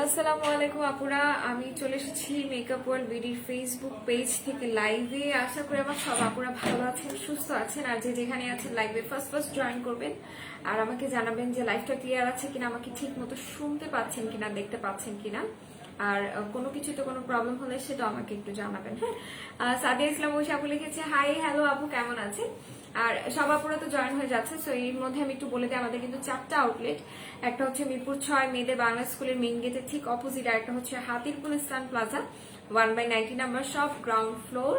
আসসালামু আলাইকুম আপুরা, আমি চলে এসেছি মেকআপ ওয়ার্ল্ড বিডির ফেসবুক পেজ থেকে লাইভে। আশা করি আমার সব আপুরা ভালো আছেন, সুস্থ আছেন, আর যে যেখানে আছেন লাইভে ফার্স্ট জয়েন করবেন আর আমাকে জানাবেন যে লাইভটা ক্লিয়ার আছে কিনা, আমাকে ঠিক মতো শুনতে পাচ্ছেন কিনা, দেখতে পাচ্ছেন কিনা, আর কোনো কিছুতে কোনো প্রবলেম হলে সেটা আমাকে একটু জানাবেন। হ্যাঁ, সাদিয়া ইসলাম ওইসা আপু লিখেছে হাই হ্যালো আপু, কেমন আছেন? আর সব আপুরা তো জয়েন হয়ে যাচ্ছে, সো এর মধ্যে আমি একটু বলে দিই আমাদের কিন্তু 4টা আউটলেট। একটা হচ্ছে মিরপুর 6 মেয়েদের বাংলা স্কুলের মেইন গেটের ঠিক অপোজিট, আর একটা হচ্ছে Hatirpool Eastern Plaza 1/90 number shop ground floor.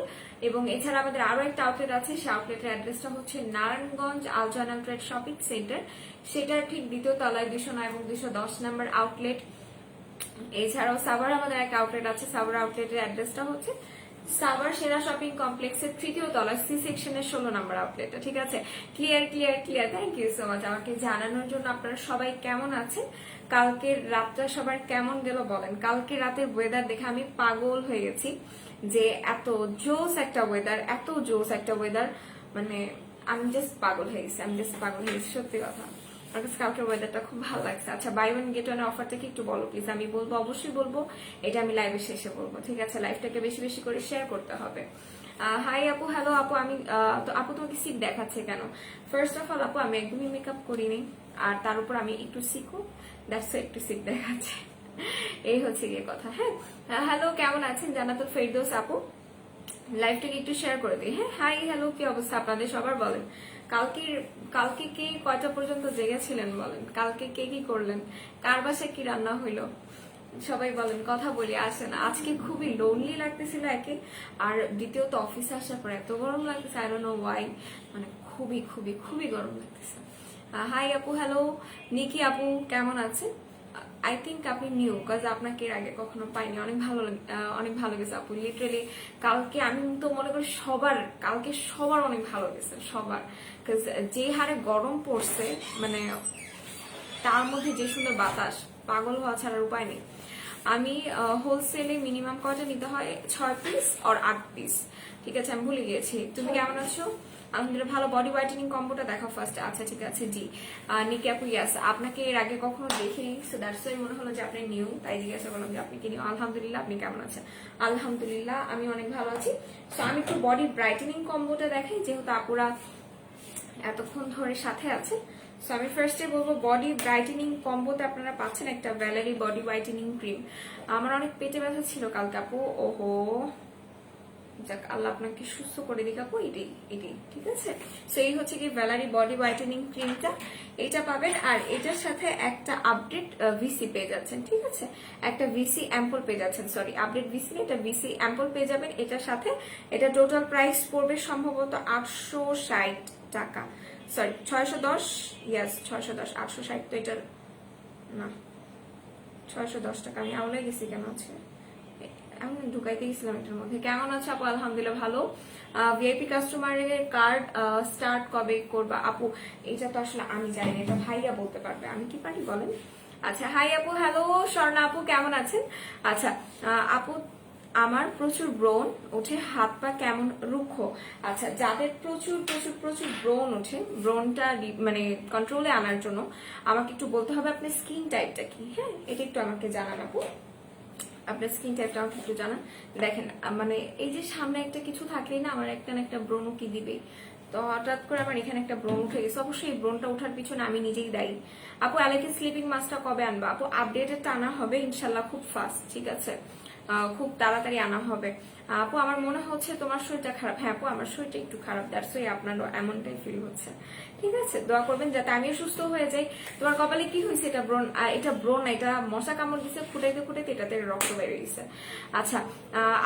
এবং এছাড়া আমাদের আরো একটা আউটলেট আছে, সেই আউটলেটের অ্যাড্রেসটা হচ্ছে নারায়ণগঞ্জ আলজানা ট্রেড শপিং সেন্টার, সেটার ঠিক দ্বিতীয় তলায় 209 এবং 210 নাম্বার আউটলেট। এছাড়াও সাভার আমাদের একটা আউটলেট আছে, সাভার আউটলেটের অ্যাড্রেসটা হচ্ছে সাভার সেরা শপিং কমপ্লেক্সের তৃতীয় তলা সি সেকশনের 16 নম্বর আউটলেটটা। ঠিক আছে, clear clear clear. Thank you so much আমাকে জানানোর জন্য। আপনারা সবাই কেমন আছেন? কালকের রাতটা সবার কেমন গেল বলেন? কালকে রাতের ওয়েদার দেখে আমি পাগল হয়ে গেছি, যে এত জোস একটা ওয়েদার, এত জোস একটা ওয়েদার, মানে আমি জাস্ট পাগল হয়ে গেছি, সত্যি কথা। আমার কাছে কালকের ওয়েদারটা খুব ভালো লাগছে। আচ্ছা, buy one get one offer থেকে একটু বলো প্লিজ। আমি বলবো, অবশ্যই বলবো, এটা আমি লাইভের শেষে বলবো। ঠিক আছে, লাইভটাকে বেশি বেশি করে শেয়ার করতে হবে। হাই আপু, হ্যালো আপু। আমি তো আপু তোমাকে সিক দেখাচ্ছে কেন? ফার্স্ট অফ অল আপু, আমি একদমই মেকআপ করিনি, আর তার উপর আমি একটু সিকো, দ্যাটস একটু সিক দেখাচ্ছে, এই হচ্ছে গিয়ে কথা। হ্যাঁ, হ্যালো, কেমন আছেন জান্নাতুল ফেরদৌস আপু? লাইভটাকে একটু শেয়ার করে দিই। হ্যাঁ, হাই হ্যালো, কি অবস্থা আপনাদের সবার? বলেন কালকে কে কয়টা পর্যন্ত জেগেছিলেন বলেন? কালকে কে কি করলেন? কার বাসায় কি রান্না হইলো? সবাই বলেন, কথা বলি, আসেন। আজকে খুবই লোনলি লাগতেছিল একে, আর দ্বিতীয়ত অফিসে আসার পর এত গরম লাগতেছে, আই ডোন্ট নো ওয়াই, মানে খুবই খুবই খুবই গরম লাগতেছে। হাই আপু, হ্যালো। নিকি আপু কেমন আছে? আই থিঙ্ক আপনি নিউ, কাজ আপনাকে এর আগে কখনো পাইনি। অনেক ভালো গেছে আপু, লিটারেলি। কালকে আমি তো মনে করি কালকে সবার অনেক ভালো গেছে, সবার। কাজ যে হারে গরম পড়ছে, মানে তার মধ্যে যে সুন্দর বাতাস, পাগল হওয়া ছাড়ার উপায় নেই। আমি হোলসেলে মিনিমাম কয়টা নিতে হয়? 6 পিস আর 8 পিস। ঠিক আছে, আমি ভুলে গিয়েছি। তুমি কেমন আছো? আলহামদুলিল্লাহ ভালো। বডি হোয়াইটেনিং কম্বোটা দেখা ফার্স্ট। আচ্ছা ঠিক আছে, জি। নিকি আপু, ইয়াস, আপনাকে এর আগে কখনো দেখিনি, সো দ্যাটস ওয়াই মনে হলো যে আপনি নিউ, তাই জিজ্ঞাসা করলাম যে আপনি কি নিউ। আলহামদুলিল্লাহ, আপনি কেমন আছেন? আলহামদুলিল্লাহ আমি অনেক ভালো আছি। সো আমি একটু বডি ব্রাইটেনিং কম্বোটা দেখাই, যেহেতু আপুরা এতক্ষণ ধরে সাথে আছে। সো আমি ফার্স্টে বলবো, বডি ব্রাইটেনিং কম্বোতে আপনারা পাচ্ছেন একটা ভ্যালেরি বডি হোয়াইটেনিং ক্রিম। আমার অনেক পেটে ব্যথা ছিল কালকে আপু, ওহো, যাক আল্লাহ আপনাকে সুস্থ করে দিক আপু। এটাই ঠিক আছে। সো এই হচ্ছে কি ভ্যালারি বডি হোয়াইটেনিং ক্রিমটা, এটা পাবেন। আর এটার সাথে একটা আপডেট ভিসি পেয়ে যাচ্ছেন। ঠিক আছে, একটা ভিসি অ্যাম্পল পেয়ে যাচ্ছেন, সরি আপডেট ভিসি, এটা ভিসি অ্যাম্পল পেয়ে যাবেন এটার সাথে। এটা টোটাল প্রাইস পড়বে সম্ভবত 860 টাকা, সরি 610, ইয়াস 610, 860 তো এটার না, 610 টাকা। আমি আউলাই গেছি কেন আছে, আমি ঢুকাইতে গেছিলাম এটার মধ্যে। কেমন আছে আপু? আলহামদুলিল্লাহ ভালো। ভিআইপি কাস্টমারের কার্ড স্টার্ট কবে করবা আপু? এটা তো আসলে আমি জানি না, এটা ভাইয়া বলতে পারবে, আমি কি পারি বলেন? আচ্ছা, হাই আপু, হ্যালো। স্বর্ণা আপু কেমন আছেন? আচ্ছা আপু, আমার প্রচুর ব্রণ ওঠে, হাত পা কেমন রুক্ষ। আচ্ছা, যাদের প্রচুর প্রচুর প্রচুর ব্রণ ওঠে, ব্রণটা মানে কন্ট্রোলে আনার জন্য আমাকে একটু বলতে হবে আপনার স্কিন টাইপটা কি। হ্যাঁ, এটা একটু আমাকে জানান আপু, আপনার স্কিন টাইপটা আমাকে একটু জানান। দেখেন, মানে এই যে সামনে একটা কিছু থাকলেই না আমার একটা না একটা ব্রণ কি দিবে, তো হঠাৎ করে আমার এখানে একটা ব্রণ উঠে গেছে। অবশ্যই এই ব্রণটা ওঠার পিছনে আমি নিজেই দায়ী। আপু, অ্যালেক্সি স্লিপিং মাস্কটা কবে আনবা? আপু, আপডেটেডটা আনা হবে ইনশাল্লাহ খুব ফাস্ট, ঠিক আছে, খুব তাড়াতাড়ি আনা হবে। আপু, আমার মনে হচ্ছে তোমার শরীরটা খারাপ। হ্যাঁ আপু, আমার শরীরটা একটু খারাপ, দ্যাটস ওয়াই আপনারও এমনটাই ফিল হচ্ছে। ঠিক আছে, দোয়া করবেন যাতে আমিও সুস্থ হয়ে যাই। তোমার কপালে কি হয়েছে? এটা ব্রণ, এটা মশা কামড় দিচ্ছে, ফুটাইতে ফুটাইতে এটাতে রক্ত বের হয়েছে। আচ্ছা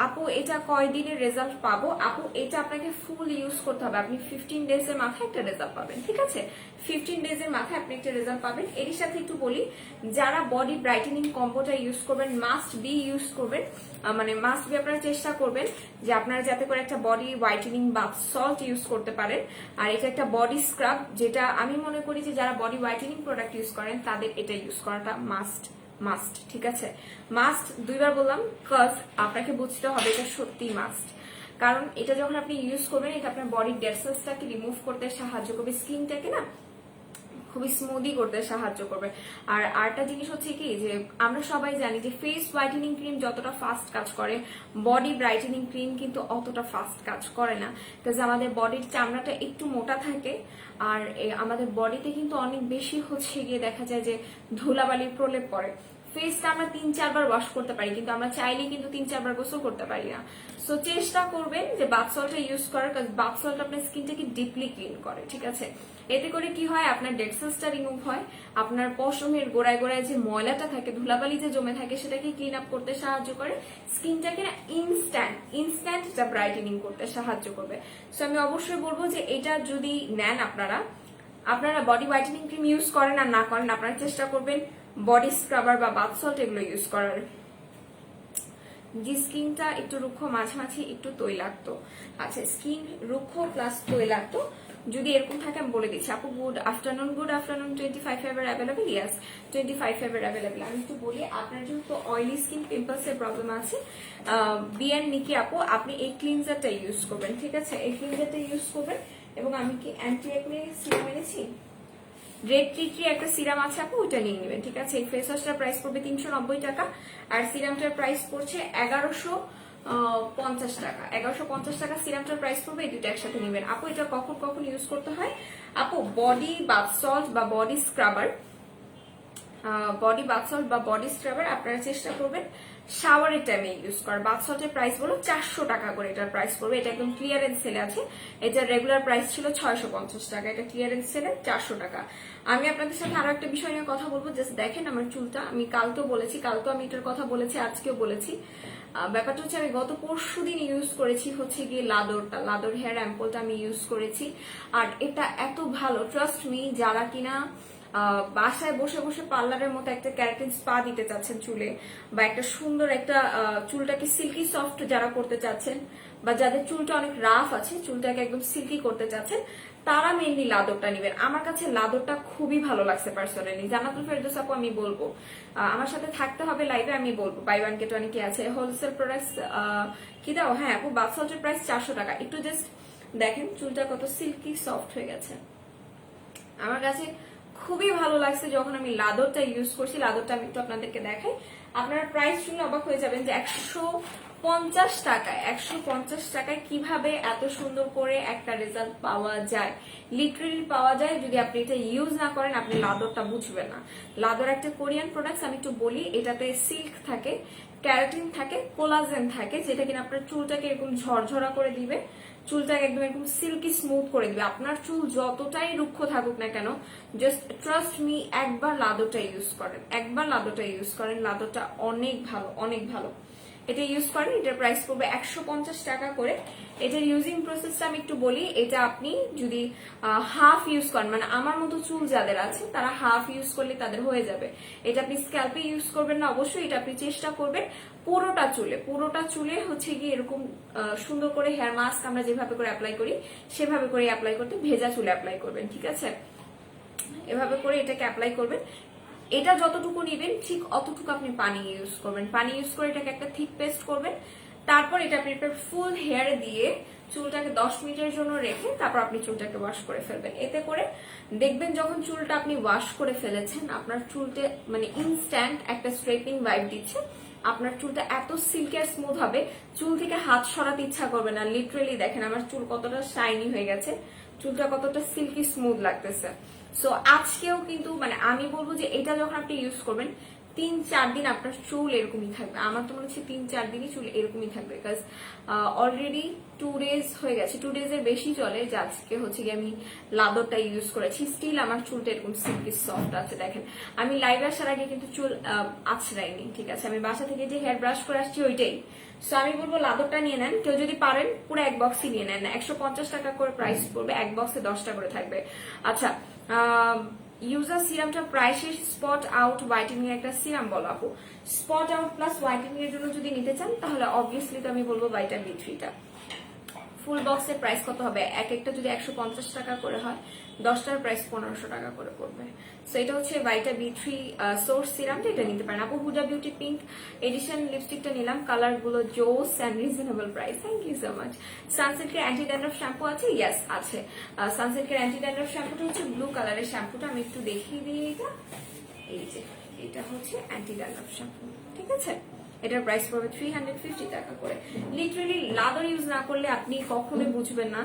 আপু, এটা কয়দিনের রেজাল্ট পাবো? আপু, এটা আপনাকে ফুল ইউজ করতে হবে, আপনি 15 ডেজের মাথায় একটা রেজাল্ট পাবেন। ঠিক আছে, 15 ডেজের মাথায় আপনি একটা রেজাল্ট পাবেন। এর সাথে একটু বলি, যারা বডি ব্রাইটেনিং কম্বোটা ইউজ করবেন মাস্ট বি ইউজ করবেন, মানে মাস্ট বি আপনারা চেষ্টা করবেন যে আপনারা যাতে করে একটা body whitening bath salt use করতে পারেন। আর এটা একটা বডি স্ক্রাব, যেটা আমি মনে করি যে যারা বডি হোয়াইটেনিং প্রোডাক্ট ইউজ করেন তাদের এটা ইউজ করাটা মাস্ট। ঠিক আছে, মাস্ট, দুইবার বললাম, কজ আপনাকে বুঝতে হবে এটা সত্যি মাস্ট। কারণ এটা যখন আপনি ইউজ করবেন, এটা আপনার বডির ডেড সেলসটাকে রিমুভ করতে সাহায্য করবে, স্কিনটাকে না খুবই স্মুদি করতে সাহায্য করবে। আর আরেকটা জিনিস হচ্ছে কি যে আমরা সবাই জানি যে ফেস হোয়াইটেনিং ক্রিম যতটা ফাস্ট কাজ করে বডি ব্রাইটেনিং ক্রিম কিন্তু অতটা ফাস্ট কাজ করে না, বিকজ আমাদের বডির চামড়াটা একটু মোটা থাকে আর আমাদের বডিতে কিন্তু অনেক বেশি হচ্ছে গিয়ে দেখা যায় যে ধুলাবালির প্রলেপ পড়ে। ফেসটা আমরা 3-4 বার ওয়াশ করতে পারি, কিন্তু আমরা চাইলেই কিন্তু 3-4 বার গোসল করতে পারি না। সো চেষ্টা করবেন যে বাথ সল্টটা ইউজ করার, কারণ বাথ সল্ট আপনার স্কিনটাকে ডিপলি ক্লিন করে, ঠিক আছে? এতে করে কি হয়, আপনার ডেড সেলসটা রিমুভ হয়, আপনার পশমের গোড়ায় গোড়ায় যে ময়লাটা থাকে, ধুলাবালি যে জমে থাকে সেটাকে ক্লিন আপ করতে সাহায্য করে, স্কিনটাকে না ইনস্ট্যান্ট এটা ব্রাইটেনিং করতে সাহায্য করবে। সো আমি অবশ্যই বলবো যে এটা যদি নেন আপনারা বডি হোয়াইটেনিং ক্রিম ইউজ করেন আর না করেন, আপনারা চেষ্টা করবেন বডি স্ক্রাবার বা বাথ সল্ট এগুলো ইউজ করার। যে স্কিনটা একটু রুক্ষ, মাঝামাঝি একটু তৈলাক্ত, আচ্ছা স্কিন রুক্ষ প্লাস তৈলাক্ত যদি এরকম থাকে আমি বলে দিচ্ছি আপু good afternoon 25 favour available, yes 25 favour available. আমি একটু বলি, আপনার যেহেতু অয়েলি স্কিন পিম্পলস এর প্রবলেম আছে, বিএন নিকি আপু আপনি এই ক্লিনজারটা ইউজ করবেন, ঠিক আছে? এই ক্লিনজারটা ইউজ করবেন। এবং আমি কি অ্যান্টি একনে সিরাম এনেছি, রেড ট্রি একটা সিরাম আছে আপু, ওইটা নিয়ে নেবেন, ঠিক আছে? এই ফেস ওয়াশটার প্রাইস পড়বে 390 টাকা আর সিরামটার প্রাইস পড়ছে 1150 টাকা। 1150 টাকা সিরামটার প্রাইস পড়বে, এই দুটো একসাথে নেবেন আপু। এটা কখন ইউজ করতে হয় আপু? বডি বাথ সল্ট বা বডি স্ক্রাবার, আপনারা চেষ্টা করবেন শাওয়ারের টাইমে ইউজ করার। বাথ সল্টের প্রাইস বলো 400 টাকা করে এটার প্রাইস পড়বে, এটা একদম ক্লিয়ারেন্স সেলে আছে। এটার রেগুলার প্রাইস ছিল 650 টাকা, এটা ক্লিয়ারেন্স সেলে 400 টাকা। আমি আপনাদের সাথে আরো একটা বিষয় নিয়ে কথা বলবো, জাস্ট দেখেন আমার চুলটা, আমি কালকেও আমি এটার কথা বলেছি, আজকেও বলেছি। ব্যাপারটা হচ্ছে আমি গত পরশুদিন ইউজ করেছি হচ্ছে গিয়ে লাদর হেয়ার অ্যাম্পলটা আমি ইউজ করেছি, আর এটা এত ভালো, ট্রাস্ট মি, যারা কিনা বাসায় বসে বসে পার্লারের মতো একটা ক্যারাটিন স্পা দিতে চাচ্ছেন চুলে, বা একটা সুন্দর একটা চুলটাকে সিল্কি সফট যারা করতে চাচ্ছেন, বা যাদের চুলটা অনেক রাফ আছে চুলটাকে একদম সিল্কি করতে চাচ্ছেন, তারা মেনলি লাদরটা নেবেন। আমার কাছে লাদরটা খুবই ভালো লাগছে পার্সোনালি। জান্নাতুল ফেরদৌস আপু আমি বলবো আমার সাথে থাকতে হবে লাইভে, আমি বলবো বাই ওয়ান গেট ওয়ান কি আছে, হোলসেল প্রোডাক্টস কি দাও। হ্যাঁ আপু বাথ সল্টের প্রাইস 400 টাকা। একটু জাস্ট দেখেন চুলটা কত সিল্কি সফট হয়ে গেছে। আমার কাছে খুবই ভালো লাগছে যখন আমি লাদরটা ইউজ করছি। লাদরটা আমি একটু আপনাদেরকে দেখাই, আপনারা প্রাইস শুনে অবাক হয়ে যাবেন যে 150 টাকায় কিভাবে এত সুন্দর করে একটা রেজাল্ট পাওয়া যায়, লিটারেলি পাওয়া যায়। যদি আপনি এটা ইউজ না করেন আপনি লাদরটা বুঝবেন না। লাদর একটা কোরিয়ান প্রোডাক্ট, আমি একটু বলি, এটাতে সিল্ক থাকে, ক্যারাটিন থাকে, কোলাজেন থাকে, যেটা কিনা আপনার চুলটাকে এরকম ঝরঝরা করে দিবে, চুলটাকে একদম এরকম সিল্কি স্মুথ করে দিবে। আপনার চুল যতটাই রুক্ষ থাকুক না কেন, জাস্ট ট্রাস্ট মি, একবার লাদরটা ইউজ করেন, লাদরটা অনেক ভালো। এটা ইউজ করেন, এটার প্রাইস পড়বে 150 টাকা করে। এটার ইউজিং প্রসেসটা আমি একটু বলি, এটা আপনি যদি হাফ ইউজ করেন, মানে আমার মতো চুল যাদের আছে তারা হাফ ইউজ করলে তাদের হয়ে যাবে। এটা আপনি স্ক্যাল্পে ইউজ করবেন না অবশ্যই, এটা আপনি চেষ্টা করবেন পুরোটা চুলে হচ্ছে গিয়ে এরকম সুন্দর করে হেয়ার মাস্ক আমরা যেভাবে করে অ্যাপ্লাই করি সেভাবে করে অ্যাপ্লাই করতে, ভেজা চুলে অ্যাপ্লাই করবেন, ঠিক আছে? এভাবে করে এটাকে অ্যাপ্লাই করবেন। এটা যতটুকু নেবেন ঠিক অতটুকু আপনি পানি ইউজ করবেন, পানি ইউজ করে এটাকে একটা থিক পেস্ট করবেন। তারপর এটা আপনি ফুল হেয়ারে দিয়ে চুলটাকে 10 মিনিটের জন্য রেখে তারপর আপনি চুলটাকে ওয়াশ করে ফেলবেন। এতে করে দেখবেন যখন চুলটা আপনি ওয়াশ করে ফেলেছেন আপনার চুলটা মানে ইনস্ট্যান্ট একটা স্ট্রেটনিং ভাইব দিচ্ছে, আপনার চুলটা এত সিল্কি আর স্মুথ হবে চুল থেকে হাত সরাতে ইচ্ছা করবে না। লিটারেলি দেখেন আমার চুল কতটা শাইনি হয়ে গেছে, চুলটা কতটা সিল্কি স্মুথ লাগতেছে। সো আজকেও কিন্তু মানে আমি বলবো যে এটা যখন আপনি ইউজ করবেন 3-4 দিন আপনার চুল এরকমই থাকবে। আমার তো মনে হচ্ছে 3-4 দিনই চুল এরকমই থাকবে, বিকজ অলরেডি 2 ডেজ হয়ে গেছে, 2 ডেজের বেশি চলে যে আজকে হচ্ছে গিয়ে আমি লাদরটা ইউজ করেছি, স্টিল আমার চুলটা এরকম সিল্কি সফট আছে। দেখেন আমি লাইভে আসার আগে কিন্তু চুল আছড়াইনি, ঠিক আছে? আমি বাসা থেকে যে হেয়ার ব্রাশ করে আসছি ওইটাই। সো আমি বলবো লাদরটা নিয়ে নেন, কেউ যদি পারেন পুরো এক বক্সই নিয়ে নেন। 150 টাকা করে প্রাইস পড়বে, এক বক্সে 10টা করে থাকবে। আচ্ছা ইউজার সিরামটা প্রাইসে স্পট আউট হোয়াইটেনিং এর একটা সিরাম বলো আপু। স্পট আউট প্লাস হোয়াইটেনিং এর জন্য যদি নিতে চান তাহলে অবভিয়াসলি তো আমি বলবো ভাইটামিন B3টা। ফুল বক্সের প্রাইস কত হবে, এক একটা যদি 150 টাকা করে হয় 10টার প্রাইস 1500 টাকা করে পড়বে। সো এটা হচ্ছে ভাইটা B3 সোর্স সিরামটা, এটা নিতে পারেন আপু। হুডা বিউটি পিঙ্ক এডিশন লিপস্টিকটা নিলাম, কালার গুলো জোস and reasonable price, thank you so much. সানসিল্কের অ্যান্টি ড্যান্ড্রফ শ্যাম্পু আছে, ইয়েস আছে। সানসিল্কের অ্যান্টি ড্যান্ড্রফ শ্যাম্পুটা হচ্ছে ব্লু কালারের শ্যাম্পুটা, আমি একটু দেখিয়ে দিই। এটা এই যে এটা হচ্ছে অ্যান্টি ড্যান্ড্রফ শ্যাম্পু, ঠিক আছে। এটার প্রাইস পড়বে 350 টাকা করে। লিটারালি লাদর ইউজ না করলে আপনি কখনোই বুঝবেন না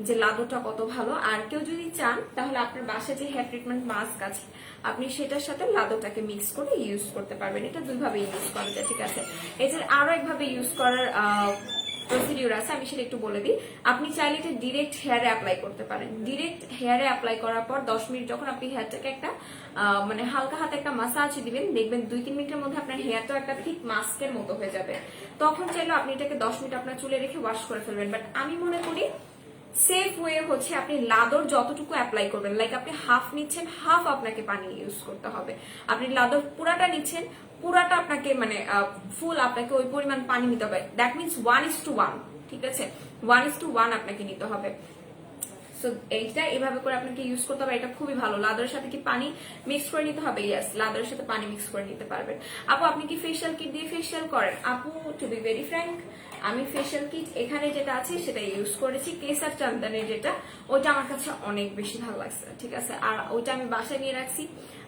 যে লাদরটা কত ভালো। আর কেউ যদি চান তাহলে আপনার বাসায় যে হেয়ার ট্রিটমেন্ট মাস্ক আছে আপনি সেটার সাথে লাদরটাকে মিক্স করে ইউজ করতে পারবেন। এটা দুইভাবে ইউজ করা যায়, ঠিক আছে। এটার আরো একভাবে ইউজ করার প্রসিডিউর আছে, আমি সেটা একটু বলে দিই। আপনি চাইলে এটা ডিরেক্ট হেয়ারে অ্যাপ্লাই করতে পারেন। ডিরেক্ট হেয়ারে অ্যাপ্লাই করার পর 10 মিনিট যখন আপনি হেয়ারটাকে একটা মানে হালকা হাতে একটা মাসাজ দিবেন, দেখবেন 2-3 মিনিটের মধ্যে আপনার হেয়ারটা একটা ঠিক মাস্কের মতো হয়ে যাবে। তখন চাইলে আপনি এটাকে 10 মিনিট আপনার চুলে রেখে ওয়াশ করে ফেলবেন। বাট আমি মনে করি সেফ ওয়ে হচ্ছে আপনি লাদর যতটুকু অ্যাপ্লাই করবেন, লাইক আপনি হাফ নিচ্ছেন, হাফ আপনাকে পানি ইউজ করতে হবে। আপনি লাদর পুরাটা নিচ্ছেন, পুরাটা আপনাকে মানে ফুল আপনাকে ওই পরিমাণ পানি নিতে হবে। দ্যাট মিনস 1:1, ঠিক আছে, 1:1 আপনাকে নিতে হবে। সো এইটা এভাবে করে আপনাকে ইউজ করতে হবে। এটা খুবই ভালো। লাদরের সাথে কি পানি মিক্স করে নিতে হবে? ইয়েস, লাদরের সাথে পানি মিক্স করে নিতে পারবেন। আপু আপনি কি ফেশিয়াল কিট দিয়ে ফেশিয়াল করেন? আপু টু বি ভেরি ফ্র্যাঙ্ক, আমি ফেশিয়াল কিট এখানে যেটা আছে সেটা ইউজ করেছি, কেসার চন্দনের যেটা, ওইটা আমার কাছে অনেক বেশি ভালো লাগছে, ঠিক আছে। আর ওইটা আমি বাসায় নিয়ে রাখছি,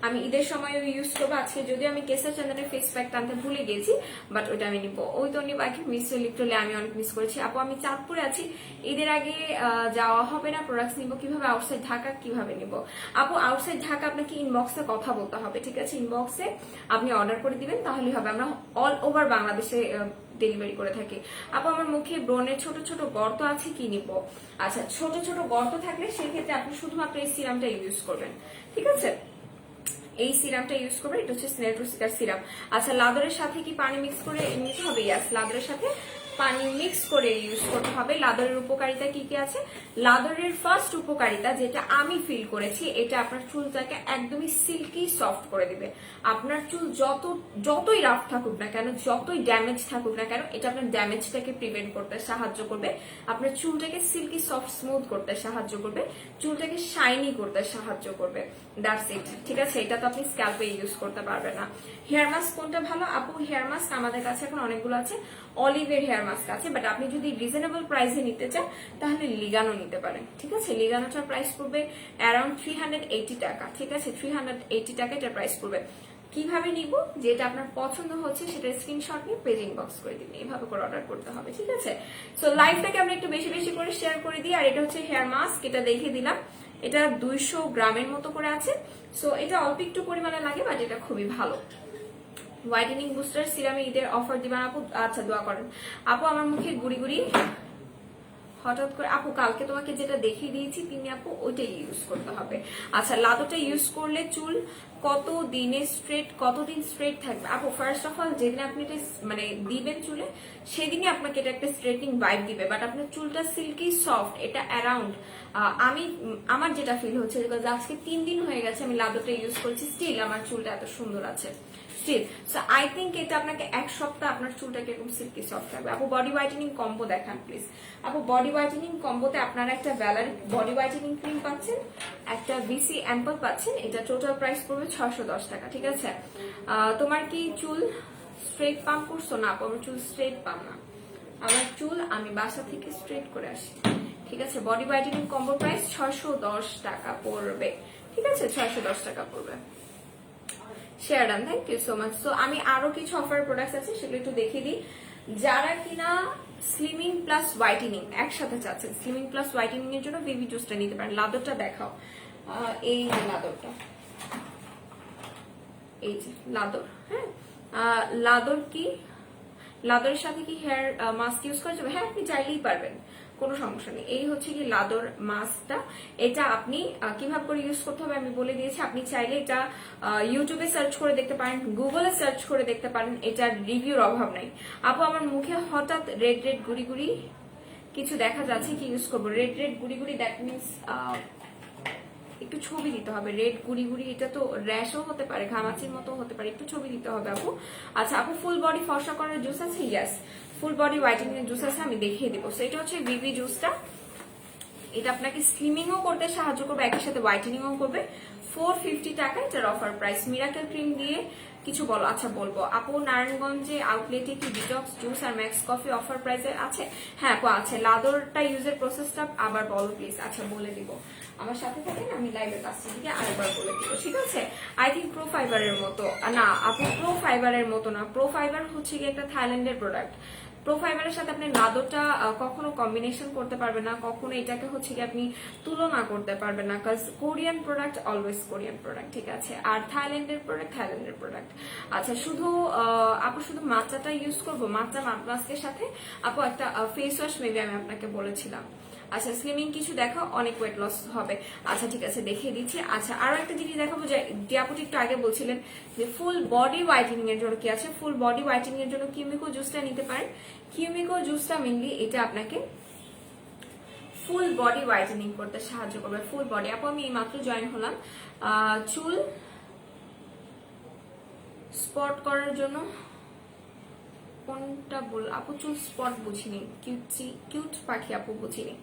আমি ঈদের সময়ও ইউজ করবো। আজকে যদিও আমি কেসার চন্দনের ফেস প্যাক আনতে ভুলে গেছি, বাট ওইটা আমি নিবো। ওই তো নিবো, মিস লিটারালি আমি অনেক মিস করেছি। আপু আমি চাঁদপুরে আছি, ঈদের আগে যাওয়া হবে না, প্রোডাক্টস নিবো কিভাবে? আউটসাইড ঢাকা কিভাবে নিব? আপু আউটসাইড ঢাকা আপনাকে ইনবক্সে কথা বলতে হবে, ঠিক আছে। ইনবক্সে আপনি অর্ডার করে দিবেন তাহলেই হবে। আমরা অল ওভার বাংলাদেশে ডেলিভারি করে থাকি। আপু আমার মুখে ব্রণের ছোট ছোট গর্ত আছে, কি নিব? আচ্ছা, ছোট ছোট গর্ত থাকলে সেক্ষেত্রে আপনি শুধুমাত্র এই সিরামটা ইউজ করবেন, ঠিক আছে। এই সিরামটা ইউজ করবেন, এটা হচ্ছে স্নেল রুসিকার সিরাম। আচ্ছা, লাদরের সাথে কি পানি মিক্স করে নিতে হবে? ইয়াস, লাদরের সাথে পানি মিক্স করে ইউজ করতে হবে। লাদরের উপকারিতা কি কি আছে? লাদরের ফার্স্ট উপকারিতা যেটা আমি ফিল করেছি, এটা আপনার চুলটাকে একদমই সিল্কি সফট করে দিবে। আপনার চুল যতই রাফ থাকুক না কেন, যতই ড্যামেজ থাকুক না কেন, এটা আপনার ড্যামেজটাকে প্রিভেন্ট করতে সাহায্য করবে। আপনার চুলটাকে সিল্কি সফট স্মুথ করতে সাহায্য করবে, চুলটাকে শাইনি করতে সাহায্য করবে। দ্যাটস ইট, ঠিক আছে। এটা তো আপনি স্ক্যাল্পে ইউজ করতে পারবেন না। হেয়ার মাস্ক কোনটা ভালো? আপু হেয়ার মাস্ক আমাদের কাছে এখন অনেকগুলো আছে। অলিভের হেয়ার মাস্ক আছে, বাট আপনি যদি রিজনেবল প্রাইসে নিতে চান তাহলে লিগানো নিতে পারেন, ঠিক আছে। লিগানোটার প্রাইস পড়বে অ্যারাউন্ড 380 টাকা, ঠিক আছে। 380 টাকা এটার প্রাইস পড়বে। কিভাবে নিব? যেটা আপনার পছন্দ হচ্ছে সেটা স্ক্রিনশট নিয়ে পেজ ইনবক্স করে দিবেন, এভাবে করে অর্ডার করতে হবে, ঠিক আছে। সো লাইভটাকে আমরা একটু বেশি বেশি করে শেয়ার করে দিই। আর এটা হচ্ছে হেয়ার মাস্ক, এটা দেখিয়ে দিলাম। এটা 200 গ্রামের মতো করে আছে। সো এটা অল্প একটু পরিমাণে লাগে, বাট এটা খুবই ভালো। হোয়াইটেনিং বুস্টার সিরামে ঈদের অফার দিবেন আপু? আচ্ছা, দোয়া করেন। আপু আমার মুখে গুড়ি গুড়ি হঠাৎ করে, আপু কালকে তোমাকে যেটা দেখিয়ে দিয়েছি তিনি আপু ওইটাই ইউজ করতে হবে। আচ্ছা, লাদরটা ইউজ করলে চুল কতদিন স্ট্রেট থাকবে? আপু ফার্স্ট অফ অল যেদিন আপনি এটা মানে দিবেন চুলে, সেদিনই আপনাকে এটা একটা স্ট্রেটিং ভাইব দিবে। বাট আপনার চুলটা সিল্কি সফট, এটা অ্যারাউন্ড আমার যেটা ফিল হচ্ছে, আজকে 3 দিন হয়ে গেছে আমি লাদরটা ইউজ করছি, স্টিল আমার চুলটা এত সুন্দর আছে। সো আই থিঙ্ক এটা আপনাকে 1 সপ্তাহ আপনার চুলটাকে এরকম সিল্কি সফট থাকবে। আপু বডি হোয়াইটেনিং কম্বো দেখান প্লিজ। আপু বডি হোয়াইটেনিং কম্বোতে আপনারা একটা ভ্যালারি বডি হোয়াইটেনিং ক্রিম পাচ্ছেন, একটা ভিসি অ্যাম্পল পাচ্ছেন। এটা টোটাল প্রাইস পড়বে 610 টাকা, ঠিক আছে। তোমার কি চুল স্ট্রেট পাম্প করছো? না আপু, আমার চুল স্ট্রেট পাম্প না, আমার চুল আমি বাসা থেকে স্ট্রেট করে আসি, ঠিক আছে। বডি হোয়াইটেনিং কম্বো প্রাইস 610 টাকা পড়বে, ঠিক আছে, 610 টাকা পড়বে। Share done, thank you so much. So আমি আরো কিছু অফার প্রোডাক্টস আছে সেগুলো একটু দেখিয়ে দিই। যারা কিনা স্লিমিং প্লাস হোয়াইটেনিং একসাথে চাচ্ছেন, স্লিমিং প্লাস হোয়াইটেনিং এর জন্য বেবি জুসটা নিতে পারেন। লাদরটা দেখাও, এই যে লাদরটা, এই যে লাদর, হ্যাঁ। লাদর কি লাদরের সাথে কি হেয়ার মাস্ক ইউজ করা যাবে? হ্যাঁ, আপনি চাইলেই পারবেন, কোনো সমস্যা নেই। এই হচ্ছে কি লাদর মাস্কটা। এটা আপনি কিভাবে করে ইউজ করতে হবে আমি বলে দিয়েছি। আপনি চাইলে এটা ইউটিউবে সার্চ করে দেখতে পারেন, গুগলে সার্চ করে দেখতে পারেন, এটার রিভিউর অভাব নাই। আপু আমার মুখে হঠাৎ রেড রেড গুড়ি গুড়ি কিছু দেখা যাচ্ছে, কি ইউজ করবো? রেড রেড গুড়ি গুড়ি, দ্যাট মিনস একটু ছবি দিতে হবে। রেড গুড়ি গুড়ি, এটা তো র্যাশও হতে পারে, ঘামাচির মতো হতে পারে, একটু ছবি দিতে হবে আপু। আচ্ছা আপু, ফুল বডি ফর্সা করার জুস আছে? ইয়েস, ফুল বডি হোয়াইটেনিং এর জুস আছে, আমি দেখিয়ে দিব। সো এটা হচ্ছে ভিভি জুসটা, এটা আপনাকে স্লিমিংও করতে সাহায্য করবে, একই সাথে হোয়াইটেনিংও করবে। 450 টাকা এটার অফার প্রাইস। মিরাকেল ক্রিম দিয়ে কিছু বলো? আচ্ছা বলবো আপু, নারায়ণগঞ্জে আউটলেটে কি ডিটক্স জুস আর ম্যাক্স কফি অফার প্রাইসে আছে? হ্যাঁ আপু আছে। লাদরটা ইউজের প্রসেসটা আবার বলো প্লিজ। আচ্ছা বলে দিব, আমার সাথে থাকেন, আমি লাইভের কাছ থেকে আরেকবার বলে দিব, ঠিক আছে? আই থিঙ্ক প্রো ফাইবারের মতো না আপু, প্রো ফাইবারের মতো না। প্রো ফাইবার হচ্ছে কি একটা থাইল্যান্ডের প্রোডাক্ট। প্রো ফাইবারের সাথে আপনি লাদরটা কখনো কম্বিনেশন করতে পারবেন না, কখনো এটাকে হচ্ছে কি আপনি তুলনা করতে পারবেন না, কাজ Korean product always Korean product, ঠিক আছে? আর থাইল্যান্ডের প্রোডাক্ট থাইল্যান্ডের প্রোডাক্ট। আচ্ছা শুধু আপু শুধু মাত্রাটা ইউজ করবো, মাত্রা মাস্কের সাথে আপু একটা ফেস ওয়াশ মেবি আমি আপনাকে বলেছিলাম। আচ্ছা স্লিমিং কিছু দেখো, অনেক ওয়েট লস হবে। আচ্ছা ঠিক আছে দেখিয়ে দিচ্ছি। আচ্ছা আরো একটা জিনিস দেখাবো, যে আপনি একটু আগে বলছিলেন যে ফুল বডি হোয়াইটেনিং এর জন্য কি আছে। ফুল বডি হোয়াইটেনিং এর জন্য কিউমিকো জুসটা নিতে পারেন। কিউমিকো জুসটা মেনলি এটা আপনাকে ফুল বডি হোয়াইটেনিং করতে সাহায্য করবে, ফুল বডি। আপু আমি এই মাত্র জয়েন হলাম, চুল স্পট করার জন্য কোনটা বল আপু? চুল স্পট বুঝিনি, কিউট পাখি আপু বুঝিনি।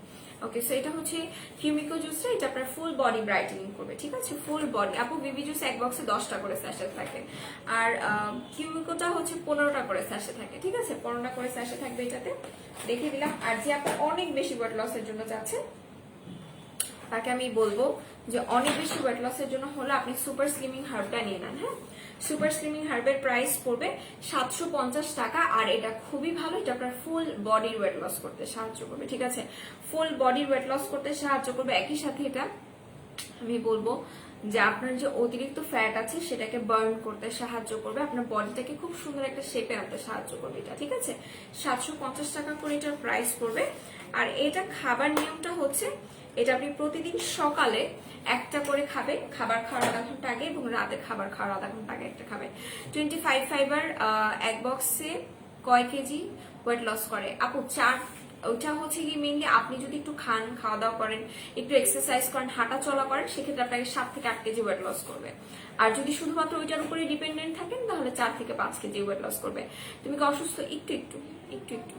ওকে সো এটা হচ্ছে কিউমিকো জুসটা, এটা আপনার ফুল বডি ব্রাইটেনিং করবে, ঠিক আছে? ফুল বডি আপু, বিবি জুস এক বক্সে 10টা করে স্যাশে থাকে, আর কিউমিকোটা হচ্ছে 15টা করে স্যাশে থাকে, ঠিক আছে? 15টা করে স্যাশে থাকবে এটাতে, দেখিয়ে দিলাম। আর যে আপনি অনেক বেশি ওয়েট লসের জন্য চাচ্ছেন, তাকে আমি বলবো যে অনেক বেশি ওয়েট লসের জন্য হলে আপনি সুপার স্লিমিং হার্বটা নিয়ে নেন। হ্যাঁ, সুপার স্লিমিং হার্বের প্রাইস পড়বে 750 টাকা, আর এটা খুবই ভালো, এটা আপনার ফুল বডির ওয়েট লস করতে সাহায্য করবে, ঠিক আছে? ফুল বডির ওয়েট লস করতে সাহায্য করবে, একই সাথে এটা আমি বলবো যে আপনার যে অতিরিক্ত ফ্যাট আছে সেটাকে বার্ন করতে সাহায্য করবে, আপনার বডিটাকে খুব সুন্দর একটা শেপে আনতে সাহায্য করবে এটা, ঠিক আছে? 750 টাকা করে এটার প্রাইস পড়বে। আর এটা খাবার নিয়মটা হচ্ছে, এটা আপনি প্রতিদিন সকালে একটা করে খাবেন, খাবার খাওয়ার আধা ঘন্টা আগে, এবং রাতে খাবার খাওয়ার আধা ঘন্টা আগে একটা খাবেন। 25 ফাইবার এক বক্সে কয় কেজি ওয়েট লস করে আপু? 4। ওইটা হচ্ছে কি মেনলি আপনি যদি একটু খান, খাওয়া দাওয়া করেন, একটু এক্সারসাইজ করেন, হাঁটা চলা করেন, সেক্ষেত্রে আপনাকে 7 থেকে 8 কেজি ওয়েট লস করবে। আর যদি শুধুমাত্র ওইটার উপরে ডিপেন্ডেন্ট থাকেন, তাহলে 4 থেকে 5 কেজি ওয়েট লস করবে। তুমি কি অসুস্থ? একটু একটু একটু একটু।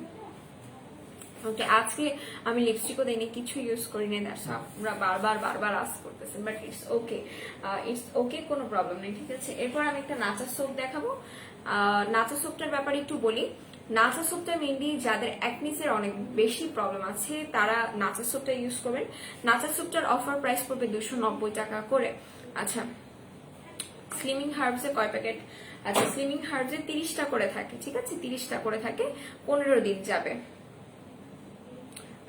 ওকে আজকে আমি লিপস্টিকও দেইনি, কিছু ইউজ করিনি, আমরা বারবার আস্ক করতেছেন, বাট ইটস ওকে, কোনো প্রবলেম নেই, ঠিক আছে? এরপর আমি একটা নাচা সোপ দেখাবো। নাচা সোপটার ব্যাপারে একটু বলি। নাচা সোপটা মেনলি যাদের অ্যাকনিসের অনেক বেশি প্রবলেম আছে তারা নাচা সোপটা ইউজ করবেন। নাচা সোপটার অফার প্রাইস পড়বে 290 টাকা করে। আচ্ছা স্লিমিং হার্বসে কয় প্যাকেট? আচ্ছা স্লিমিং হার্বসে 30টা করে থাকে, ঠিক আছে? 30টা করে থাকে, 15 দিন যাবে।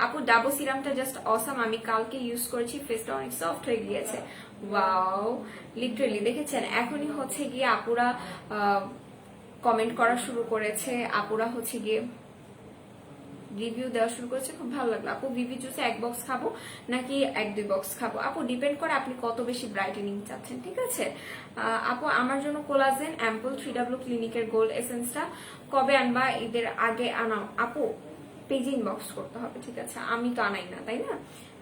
আপু ডাবো সিরামটা জাস্ট অসাম, আমি কালকে ইউজ করেছি, ফেসটা অনেক সফট হয়ে গিয়েছে। ওয়াও, লিটারালি দেখেছেন, এখনই হচ্ছে গিয়ে আপুরা কমেন্ট করা শুরু করেছে, আপুরা হচ্ছে গিয়ে রিভিউ দেওয়া শুরু করেছে, খুব ভালো লাগলো। আপু বিবি জুসে 1 বক্স খাবো নাকি 1-2 বক্স খাবো? আপু ডিপেন্ড করে আপনি কত বেশি ব্রাইটেনিং চাচ্ছেন, ঠিক আছে? আপু আমার জন্য কোলাজেন অ্যাম্পল 3W ক্লিনিকের গোল্ড এসেন্সটা কবে আনবা? ঈদের আগে আনাও আপু, পেজে ইনবক্স করতে হবে, ঠিক আছে? আমি তো আনাই না, তাই না?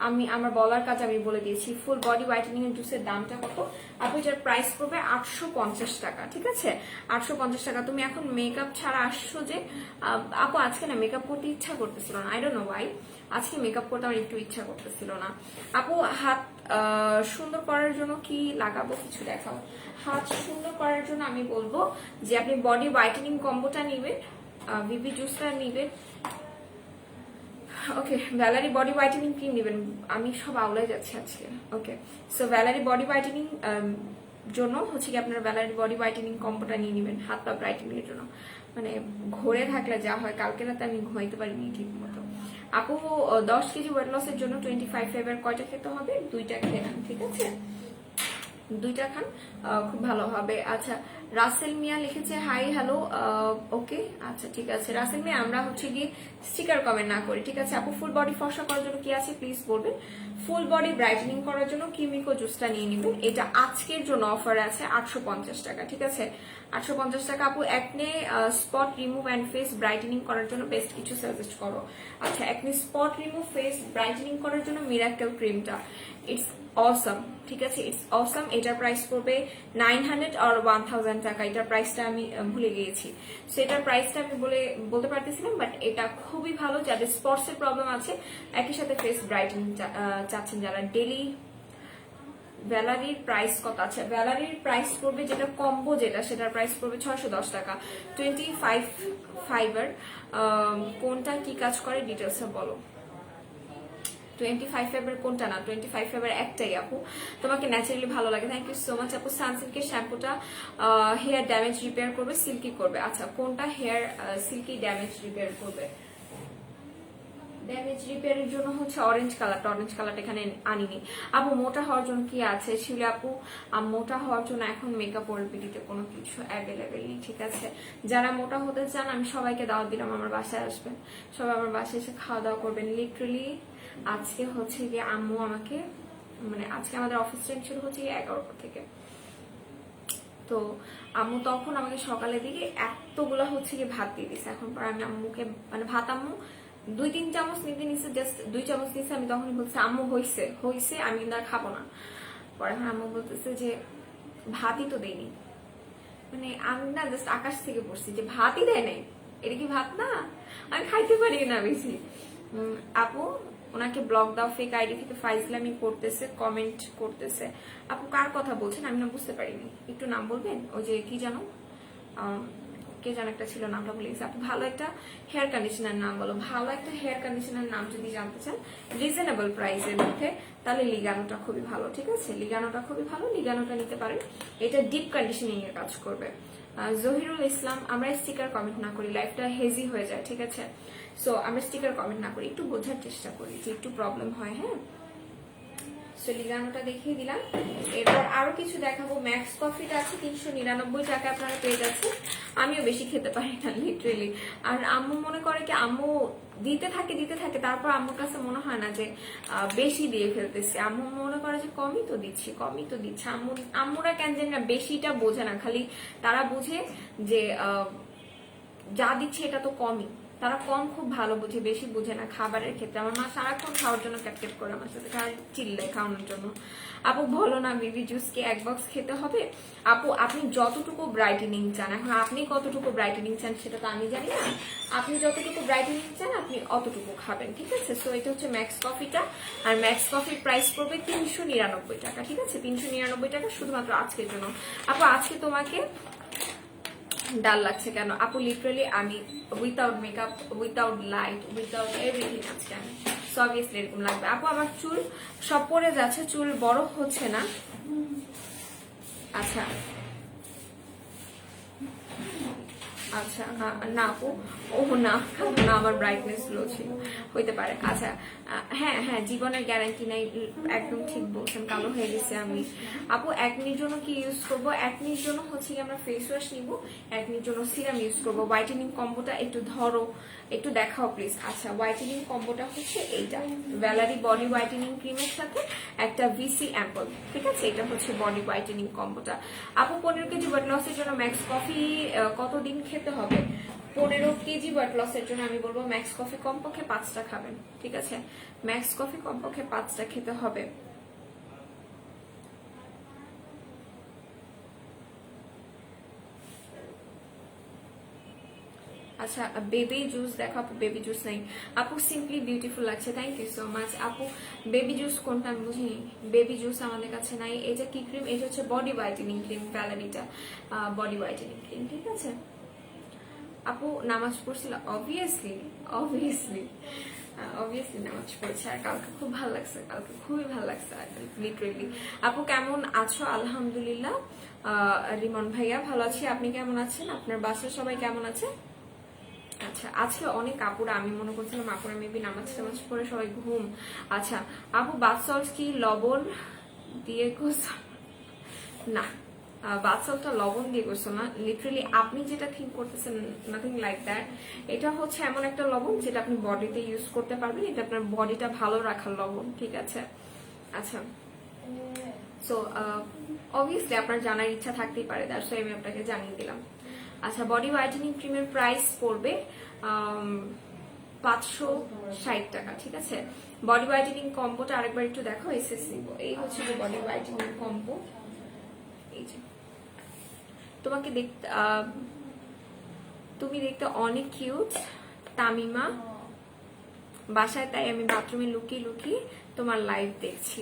আমি আমার বলার কাজ আমি বলে দিয়েছি। ফুল বডি হোয়াইটেনিং এর জুসের দামটা কত আপু? এটার প্রাইস পড়বে 850 টাকা, ঠিক আছে? 850 টাকা। তুমি এখন মেকআপ ছাড়া আসছো যে আপু, আজকে না মেকআপ করতে ইচ্ছা করতেছিল না, আই ডোন্ট নো ওয়াই, আজকে মেকআপ করতে আমার একটু ইচ্ছা করতেছিল না। আপু হাত সুন্দর করার জন্য কি লাগাবো, কিছু দেখাও। হাত সুন্দর করার জন্য আমি বলবো যে আপনি বডি হোয়াইটেনিং কম্বোটা নিবেন, বিবি জুসটা নিবেন। ওকে ভ্যালারি বডি হোয়াইটেনিং ক্রিম নেবেন, আমি সব আউলাই যাচ্ছি আজকে। ওকে সো ভ্যালারি বডি হোয়াইটেনিং জন্য হচ্ছে কি আপনার ভ্যালারি বডি হোয়াইটেনিং কম্বোটা নিয়ে নেবেন হাত পা ব্রাইটেনিং এর জন্য। মানে ঘরে থাকলে যা হয়, কালকে রাতে আমি ঘুমাইতে পারিনি ঠিক মতো। আপু 10 কেজি ওয়েট লসের জন্য 25 ফাইবার কয়টা খেতে হবে? 2টা খেয়ে নেন, ঠিক আছে? 2টা খান, খুব ভালো হবে। আচ্ছা রাসেল মিয়া লিখেছে হাই হ্যালো, ওকে আচ্ছা ঠিক আছে রাসেল মিয়া, আমরা হচ্ছে গিয়ে স্টিকার কমেন্ট না করি, ঠিক আছে? আপু ফুল বডি ফর্সা করার জন্য কি আছে প্লিজ বলবেন। ফুল বডি ব্রাইটেনিং করার জন্য কিউমিকো জুসটা নিয়ে নেবেন, এটা আজকের জন্য অফার আছে 850 টাকা, ঠিক আছে? 850 টাকা। আপু acne spot remove and face brightening করার জন্য বেস্ট কিছু সাজেস্ট করো। আচ্ছা acne spot remove face brightening করার জন্য মিরাকেল ক্রিমটা, ইটস অসম, ঠিক আছে, ইটস অসম। এটার প্রাইস পড়বে 900 আর 1000 টাকা। এটার প্রাইসটা আমি ভুলে গিয়েছি, সো এটার প্রাইসটা আমি বলতে পারতেছিলাম, বাট এটা খুবই ভালো যাদের স্পটস এর প্রবলেম আছে, একই সাথে ফেস ব্রাইটেনিং চাচ্ছেন যারা ডেইলি। ভ্যালারির প্রাইস কত আছে? ভ্যালারির প্রাইস পড়বে যেটা কম্বো, যেটা সেটার প্রাইস পড়বে 610 টাকা। 25 ফাইবার। কোনটা কি কাজ করে ডিটেলসে বলো। 25 ফাইবার কোনটা? না, 25 ফাইবার একটাই আপু, তোমাকে ন্যাচারালি ভালো লাগে, থ্যাংক ইউ সো মাচ আপু। সানসিল্কের শ্যাম্পুটা হেয়ার ড্যামেজ রিপেয়ার করবে, সিল্কি করবে। আচ্ছা, কোনটা হেয়ার সিল্কি ড্যামেজ রিপেয়ার করবে? ড্যামেজ রিপেয়ারের জন্য হচ্ছে অরেঞ্জ কালারটা, অরেঞ্জ কালারটা এখানে আনিনি আপু। মোটা হওয়ার জন্য কি আছে শিউলি আপু? মোটা হওয়ার জন্য এখন মেকআপ ওয়ালপিডিতে কোনো কিছু অ্যাভেলেবেল নেই, ঠিক আছে। যারা মোটা হতে চান আমি সবাইকে দাওয়াত দিলাম, আমার বাসায় আসবেন, সবাই আমার বাসায় এসে খাওয়া দাওয়া করবেন। লিটারালি আজকে হচ্ছে গিয়ে আম্মু আমাকে, মানে আজকে আমাদের অফিস টাইম শুরু হচ্ছে 11টা থেকে, তো আম্মু তখন আমাকে সকালের দিকে এতগুলো হচ্ছে গিয়ে ভাত দিয়ে দিছে। এখন পর আমি আম্মুকে, মানে ভাত আম্মু 2-3 চামচ নিতে নিচ্ছে, জাস্ট 2 চামচ নিচ্ছে। আমি তখনই বলছি আম্মু হইছে হইছে, আমি কিন্তু আর খাবো না। পরে এখন আম্মু বলতেছে যে ভাতই তো দেয়নি, মানে আমি না জাস্ট আকাশ থেকে পড়ছি যে ভাতই দেয় নাই, এটা কি ভাত না? আমি খাইতে পারি না বেশি। আপু ওনাকে ব্লক দাও, ফেক আইডি থেকে ফাইজলামি করতেছে, কমেন্ট করতেছে। আপু কার কথা বলছেন আমি না বুঝতে পারিনি, একটু নাম বলবেন? ওই যে কি জানো, কে যেন একটা ছিল, নামটা ভুলে গেছি। আপু ভালো একটা হেয়ার কন্ডিশনার নাম বলো, ভালো একটা হেয়ার কন্ডিশনার নাম যদি জানতে চান রিজনেবল প্রাইসের মধ্যে, তাহলে লিগানোটা খুবই ভালো, ঠিক আছে, লিগানোটা খুবই ভালো, লিগানোটা নিতে পারেন। এটা ডিপ কন্ডিশনিং এর কাজ করবে। জহিরুল ইসলাম, আমরা স্টিকার কমেন্ট না করি, লাইফটা হেজি হয়ে যায়, ঠিক আছে, সো আমরা স্টিকার কমেন্ট না করি, একটু বোঝার চেষ্টা করি যে একটু প্রবলেম হয়। হ্যাঁ, সো লিগানোটা দেখিয়ে দিলাম। এরপর আরো কিছু দেখাবো। ম্যাক্স কফিটা আছে 399 টাকা, আপনারা পেয়ে যাচ্ছেন। আমিও বেশি খেতে পারি না লিটারেলি, আর আম্মু মনে করে কি, আম্মু দিতে থাকে, তারপর আম্মুর কাছে মনে হয় না যে বেশি দিয়ে ফেলতেছি, আম্মু মনে করে যে কমই তো দিচ্ছি। আম্মুরা কেন জানি না বেশিটা বোঝে না, খালি তারা বুঝে যে যা দিচ্ছে এটা তো কমই, তারা কম খুব ভালো বুঝে, বেশি বুঝে না খাবারের ক্ষেত্রে। আমার মা সারাক্ষণ খাওয়ার জন্য ক্যাটকেট করে আমার সাথে, চিল্লে খাওয়ানোর জন্য। আপু বলো না বেবি জুস কি 1 বক্স খেতে হবে? আপু আপনি যতটুকু ব্রাইটেনিং চান, এখন আপনি কতটুকু ব্রাইটেনিং চান সেটা তো আমি জানি না, আপনি যতটুকু ব্রাইটেনিং চান আপনি অতটুকু খাবেন, ঠিক আছে। সো এটা হচ্ছে ম্যাক্স কফিটা, আর ম্যাক্স কফির প্রাইস পড়বে 399 টাকা, ঠিক আছে, 399 টাকা শুধুমাত্র আজকের জন্য। আপু আজকে তোমাকে ডাল লাগছে কেন? আপু লিটারালি আমি without makeup, without light, without everything আজকে আমি, সো অবভিয়াসলি এরকম লাগবে। আপু আমার চুল সব পড়ে যাচ্ছে, চুল বড় হচ্ছে না। আচ্ছা আচ্ছা, না আপু, ও না আমার ব্রাইটনেস লো ছিল, হইতে পারে। আচ্ছা হ্যাঁ হ্যাঁ, জীবনের গ্যারান্টি নাই, একদম ঠিক বলছেন, কালো হয়ে গেছে আমি। আপু একনির জন্য কি ইউজ করবো? একনির জন্য হচ্ছে কি আমরা ফেস ওয়াশ নিব, একনির জন্য সিরাম ইউজ করবো। হোয়াইটেনিং কম্বোটা একটু ধরো, একটু দেখাও প্লিজ। আচ্ছা হোয়াইটেনিং কম্বোটা হচ্ছে এইটা, ভ্যালারি বডি হোয়াইটেনিং ক্রিমের সাথে একটা ভিসি অ্যাম্পল, ঠিক আছে, এটা হচ্ছে বডি হোয়াইটেনিং কম্বোটা। আপু 15 কেজি ওয়েট লসের জন্য ম্যাক্স কফি কতদিন খেতে হবে? 15 কেজি ওয়েট লসের জন্য আমি বলবো ম্যাক্স কফি কমপক্ষে 5টা খাবেন, ঠিক আছে, ম্যাক্স কফি কমপক্ষে 5টা খেতে হবে। আচ্ছা বেবি জুস দেখো আপু, বেবি জুস নাই আপু, সিম্পলি বিউটিফুল লাগছে, থ্যাংক ইউ সো মাচ আপু। বেবি জুস কোনটা আমি বুঝিনি, বেবি জুস আমাদের কাছে নাই। এটা কি ক্রিম? এটা হচ্ছে বডি হোয়াইটেনিং ক্রিম, ভ্যালারিটা বডি হোয়াইটেনিং ক্রিম, ঠিক আছে। আপু নামাজ পড়ছিল? অবভিয়াসলি অবভিয়াসলি অবভিয়াসলি নামাজ পড়েছে, আর কালকে খুব ভালো লাগছে, কালকে খুবই ভালো লাগছে লিটারেলি। আপু কেমন আছো? আলহামদুলিল্লাহ। রিমন ভাইয়া ভালো আছি, আপনি কেমন আছেন? আপনার বাসার সবাই কেমন আছে? আচ্ছা আজকে অনেক আপুরা, আমি মনে করছিলাম আপুরা মেবি নামাজ টামাজ পড়ে সবাই ঘুম। আচ্ছা আপু বাথ সল্ট কি লবণ দিয়ে গোসল? না, বাথ সল্টটা লবণ দিয়ে গোসল না, লিটারালি আপনি যেটা থিঙ্ক করতেছেন নাথিং লাইক দ্যাট। এটা হচ্ছে এমন একটা লবণ যেটা আপনি বডিতে ইউজ করতে পারবেন, এটা আপনার বডিটা ভালো রাখার লবণ, ঠিক আছে। আচ্ছা সো অবভিয়াসলি আপনার জানার ইচ্ছা থাকতেই পারে, দ্যাটস ওয়াই আমি আপনাকে জানিয়ে দিলাম। আচ্ছা বডি হোয়াইটেনিং ক্রিমের প্রাইস পড়বে 560 টাকা, ঠিক আছে। বডি হোয়াইটেনিং কম্বোটা আরেকবার একটু দেখো, এসএস নিব। এই হচ্ছে যে বডি হোয়াইটেনিং কম্বো। এই যে তোমাকে দেখতে, তুমি দেখতে অনেক কিউট তামিমা বাসায়, তাই আমি বাথরুমে লুকিয়ে লুকিয়ে তোমার লাইভ দেখছি।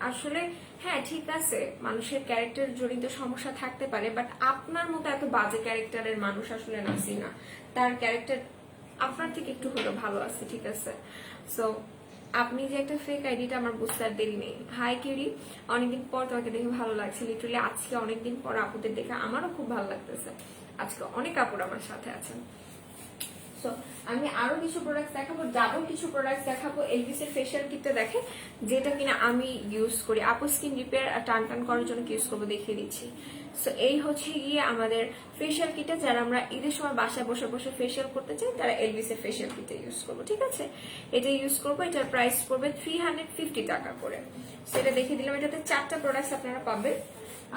আসলে হ্যাঁ ঠিক আছে, মানুষের ক্যারেক্টার জড়িত সমস্যা থাকতে পারে, বাট আপনার মতো এত বাজে ক্যারেক্টারের মানুষ আসলে নাসি না। তার ক্যারেক্টার আপনার থেকে একটু হলেও ভালো আছে, ঠিক আছে। সো আপনি যে একটা ফেক আইডিটা আমার বুঝতে আর দেরি নেই। হাই কিউরি, অনেকদিন পর তোমাকে দেখে ভালো লাগছে। লিটারালি আজকে অনেকদিন পর আপুদের দেখে আমারও খুব ভালো লাগতেছে। আজকে অনেক আপুর আমার সাথে আছেন। আমি আরো কিছু প্রোডাক্ট দেখাবো, ডাবল কিছু প্রোডাক্ট দেখাবো। এলভিস এর ফেশিয়াল কিটটা দেখে, যেটা কিনা আমি ইউজ করি আপু স্কিন রিপেয়ার আর টান টান করার জন্য ইউজ করবো, দেখিয়ে দিচ্ছি। সো এই হচ্ছে গিয়ে আমাদের ফেশিয়াল কিটটা, যারা আমরা ঈদের সময় বাসায় বসে বসে ফেশিয়াল করতে চাই তারা এলভিস এর ফেশিয়াল কিটটা ইউজ করবো, ঠিক আছে। এটা ইউজ করবো, এটার প্রাইস পড়বে 350 টাকা করে। সেটা দেখিয়ে দিলাম। এটাতে 4টা প্রোডাক্ট আপনারা পাবেন।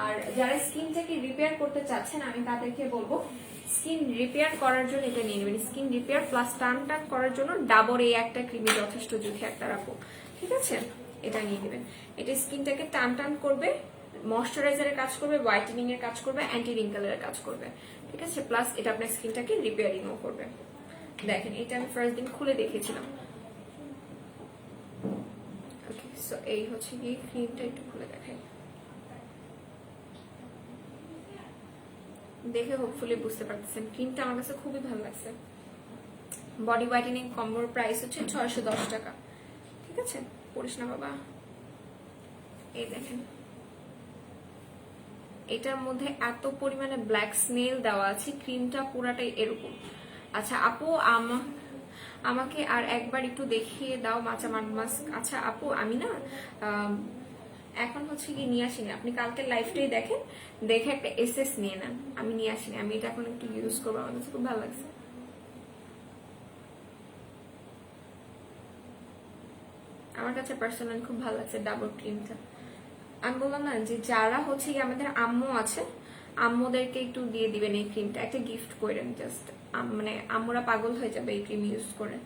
আর যারা স্কিনটাকে রিপেয়ার করতে চাচ্ছেন আমি তাদেরকে বলবো স্কিন রিপেয়ার করার জন্য এটা নিয়ে নেবেন। স্কিন রিপেয়ার প্লাস টান টান করার জন্য ডাবর এই একটা ক্রিমে যথেষ্ট, যুখে একটা রাখবো, ঠিক আছে। এটা নিয়ে নেবেন। এটা স্কিনটাকে টান টান করবে, ময়শ্চারাইজারের কাজ করবে, হোয়াইটেনিং এর কাজ করবে, অ্যান্টি রিঙ্কেলের কাজ করবে, ঠিক আছে। প্লাস এটা আপনার স্কিনটাকে রিপেয়ারিংও করবে। দেখেন এটা আমি ফার্স্ট দিন খুলে দেখেছিলাম। ওকে, সো এই হচ্ছে কি ক্রিমটা, একটু খুলে দেখাই। দেখে হোপফুলি বুঝতে পারতেছেন ক্রিমটা আমার কাছে খুবই ভালো লাগছে। বডি হোয়াইটেনিং কম্বোর প্রাইস হচ্ছে 610 টাকা, ঠিক আছে। পড়িস না বাবা। এই দেখেন এটার মধ্যে এত পরিমাণে ব্ল্যাক স্নেল দেওয়া আছে, ক্রিমটা পুরাটাই এরকম। আচ্ছা আপু আমাকে আর একবার একটু দেখিয়ে দাও মাচা মাস্ক। আচ্ছা আপু আমি না এখন হচ্ছে কি নিয়ে আসিনি, আপনি কালকে লাইভটাই দেখেন, দেখে একটা এসএস নিয়ে নেন। আমি নিয়ে আসিনি, আমি এটা এখন একটু ইউজ করবো, আমার কাছে খুব ভালো লাগছে। আমার কাছে পার্সোনালি খুব ভালো লাগছে ডাবল ক্রিমটা। আমি বললাম না যে যারা হচ্ছে আমাদের আম্মু আছে, আম্মুদেরকে একটু দিয়ে দিবেন এই ক্রিমটা, একটা গিফট করেন জাস্ট। মানে আম্মুরা পাগল হয়ে যাবে এই ক্রিম ইউজ করে,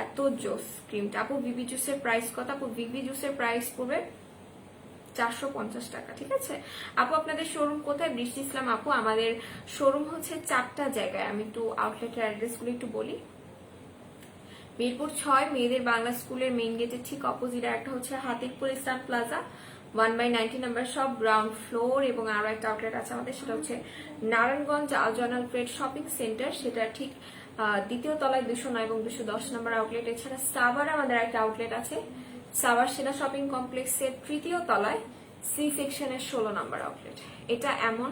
এত জোস ক্রিমটা। আপু ভিভি জুসের প্রাইস কত? আপু ভিভি জুসের প্রাইস পড়বে 450 টাকা, ঠিক আছে। আপু আপনাদের শোরুম কোথায়? বৃষ্টি ইসলাম আপু, আমাদের শোরুম হচ্ছে 4টা জায়গায়। আমি একটু আউটলেটের অ্যাড্রেসগুলো একটু বলি। মিরপুর 6 মেয়েদের বাংলা স্কুলের মেইন গেটের ঠিক অপোজিট একটা হচ্ছে Hatirpur Islam plaza 1/90 number shop, ground floor. এবং আরো একটা আউটলেট আছে আমাদের, সেটা হচ্ছে নারায়ণগঞ্জ আলজনাল ট্রেড শপিং সেন্টার, সেটা ঠিক দ্বিতীয় তলায় 209 এবং 210 নম্বর আউটলেট। এছাড়া সাভার আমাদের একটা আউটলেট আছে, সাভার সেনা শপিং কমপ্লেক্সের 3য় তলায় সি সেকশনের 16 নম্বর আউটলেট। এটা এমন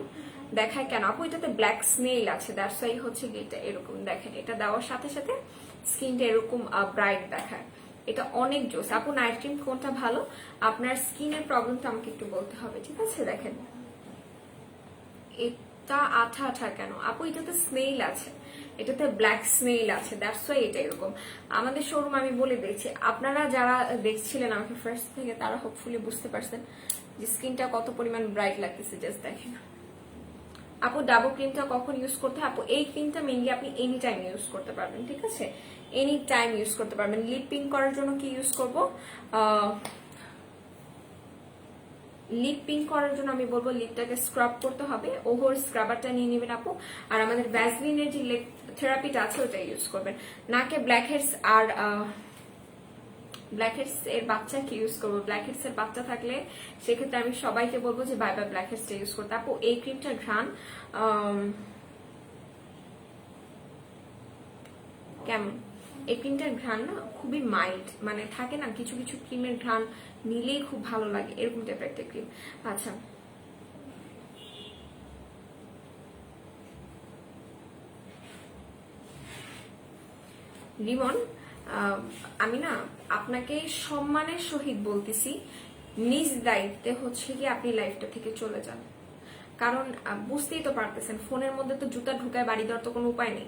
দেখায় কেন আপু? এটাতে ব্ল্যাক স্নেল আছে, দ্যাটস ওয়াই হচ্ছে এটা এরকম। দেখেন এটা দেওয়ার সাথে সাথে স্কিনটা এরকম ব্রাইট দেখায়, এটা অনেক জোস। আপু নাইট ক্রিম কোনটা ভালো? আপনার স্কিনের প্রবলেমটা আমাকে একটু বলতে হবে, ঠিক আছে। দেখেন এটা আঠা আঠা কেন আপু? এটাতে স্নেল আছে, এটাতে ব্ল্যাক স্নেল আছে, দ্যাটস ওয়াই এটা এরকম। আমাদের শোরুম আমি বলে দিয়েছি, আপনারা যারা দেখছিলেন আমাকে ফার্স্ট থেকে তারা হোপফুলি বুঝতে পারছেন যে স্কিনটা কত পরিমাণ ব্রাইট লাগতেছে। জাস্ট দেখেন আপু ডাবল ক্রিমটা কখন ইউজ করতে হয়? আপু এই ক্রিমটা মেইনলি আপনি এনি টাইম ইউজ করতে পারবেন, ঠিক আছে। এনি টাইম ইউজ করতে পারবেন। লিপ পিঙ্ক করার জন্য কি ইউজ করবো? লিপ পিঙ্ক করার জন্য আমি বলবো লিপটাকে স্ক্রাব করতে হবে, ওভার স্ক্রাবারটা নিয়ে নেবেন আপু। আর আমাদের ভ্যাসলিনের যে লিপ থেরাপিটা আছে ওটা ইউজ করবেন। নাকে black heads are black heads এর বাচ্চা কি ইউজ করবো? ব্ল্যাক হেডস এর বাচ্চা থাকলে সেক্ষেত্রে আমি সবাইকে বলবো যে বাই বাই ব্ল্যাক হেডসটা ইউজ করতে। আপু এই ক্রিমটার ঘ্রাণ কেমন? এই ক্রিমটার ঘ্রাণ না খুবই মাইল্ড, মানে থাকে না কিছু কিছু ক্রিমের ঘ্রাণ নিলেই খুব ভালো লাগে, এরকম টাইপের একটা ক্রিম। আচ্ছা লিমন, আমি না আপনাকে সম্মানের সহিত বলতেছি, নিজ দায়িত্বে হচ্ছে কি আপনি লাইফটা থেকে চলে যান। কারণ বুঝতেই তো পারতেছেন ফোনের মধ্যে তো জুতা ঢুকায় বাড়ি দেওয়ার তো কোনো উপায় নেই,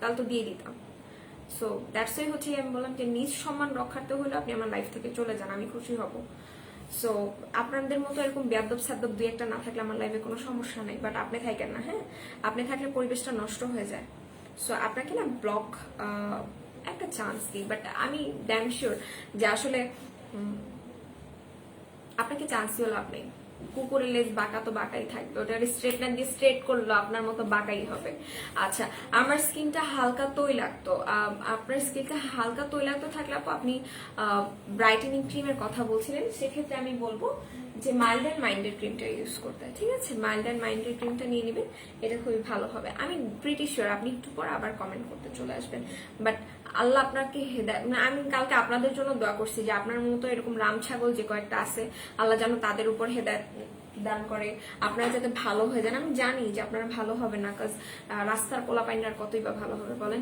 কাল তো দিয়ে দিতাম। সো দ্যাটস ওয়াই হচ্ছে আমি বললাম যে নিজ সম্মান রক্ষার্থে হলে আপনি আমার লাইফ থেকে চলে যান, আমি খুশি হব। সো আপনাদের মতো এরকম বেয়াদব সাদব দুই একটা না থাকলে আমার লাইফে কোনো সমস্যা নেই, বাট আপনি থাকেন না। হ্যাঁ, আপনি থাকলে পরিবেশটা নষ্ট হয়ে যায়। সো আপনাকে না ব্লক একটা চান্স দিই, বাট আমি ড্যাম শিওর যে আসলে আপনাকে চান্স দিয়ে লাভ নেই। কুকুরের লেজ বাঁকা তো বাঁকাই থাকবে, ওটা স্ট্রেটনার দিয়ে স্ট্রেট করলো আপনার মতো বাঁকাই হবে। আচ্ছা, আমার স্কিনটা হালকা তৈলাক্ত, আপনার স্কিনটা হালকা তৈলাক্ত থাকলে আপনি ব্রাইটেনিং ক্রিমের কথা বলছিলেন, সেক্ষেত্রে আমি বলবো যে মাইল্ড অ্যান্ড মাইন্ডেড ক্রিমটা ইউজ করতে। ঠিক আছে, মাইল্ড অ্যান্ড মাইন্ডেড ক্রিমটা নিয়ে নেবেন, এটা খুবই ভালো হবে। আমি প্রিটি শিওর আপনি একটু পর আবার কমেন্ট করতে চলে আসবেন, বাট আল্লাহ আপনাকে হেদায়েত, আমি কালকে আপনাদের জন্য দোয়া করছি যে আপনার মতো এরকম রাম ছাগল যে কয়েকটা আছে, আল্লাহ যেন তাদের উপর হেদায়েত দান করে, আপনারা যাতে ভালো হয়ে যান। আমি জানি যে আপনারা ভালো হবে না, কাজ রাস্তার পোলাপাইনার কতই বা ভালো হবে বলেন।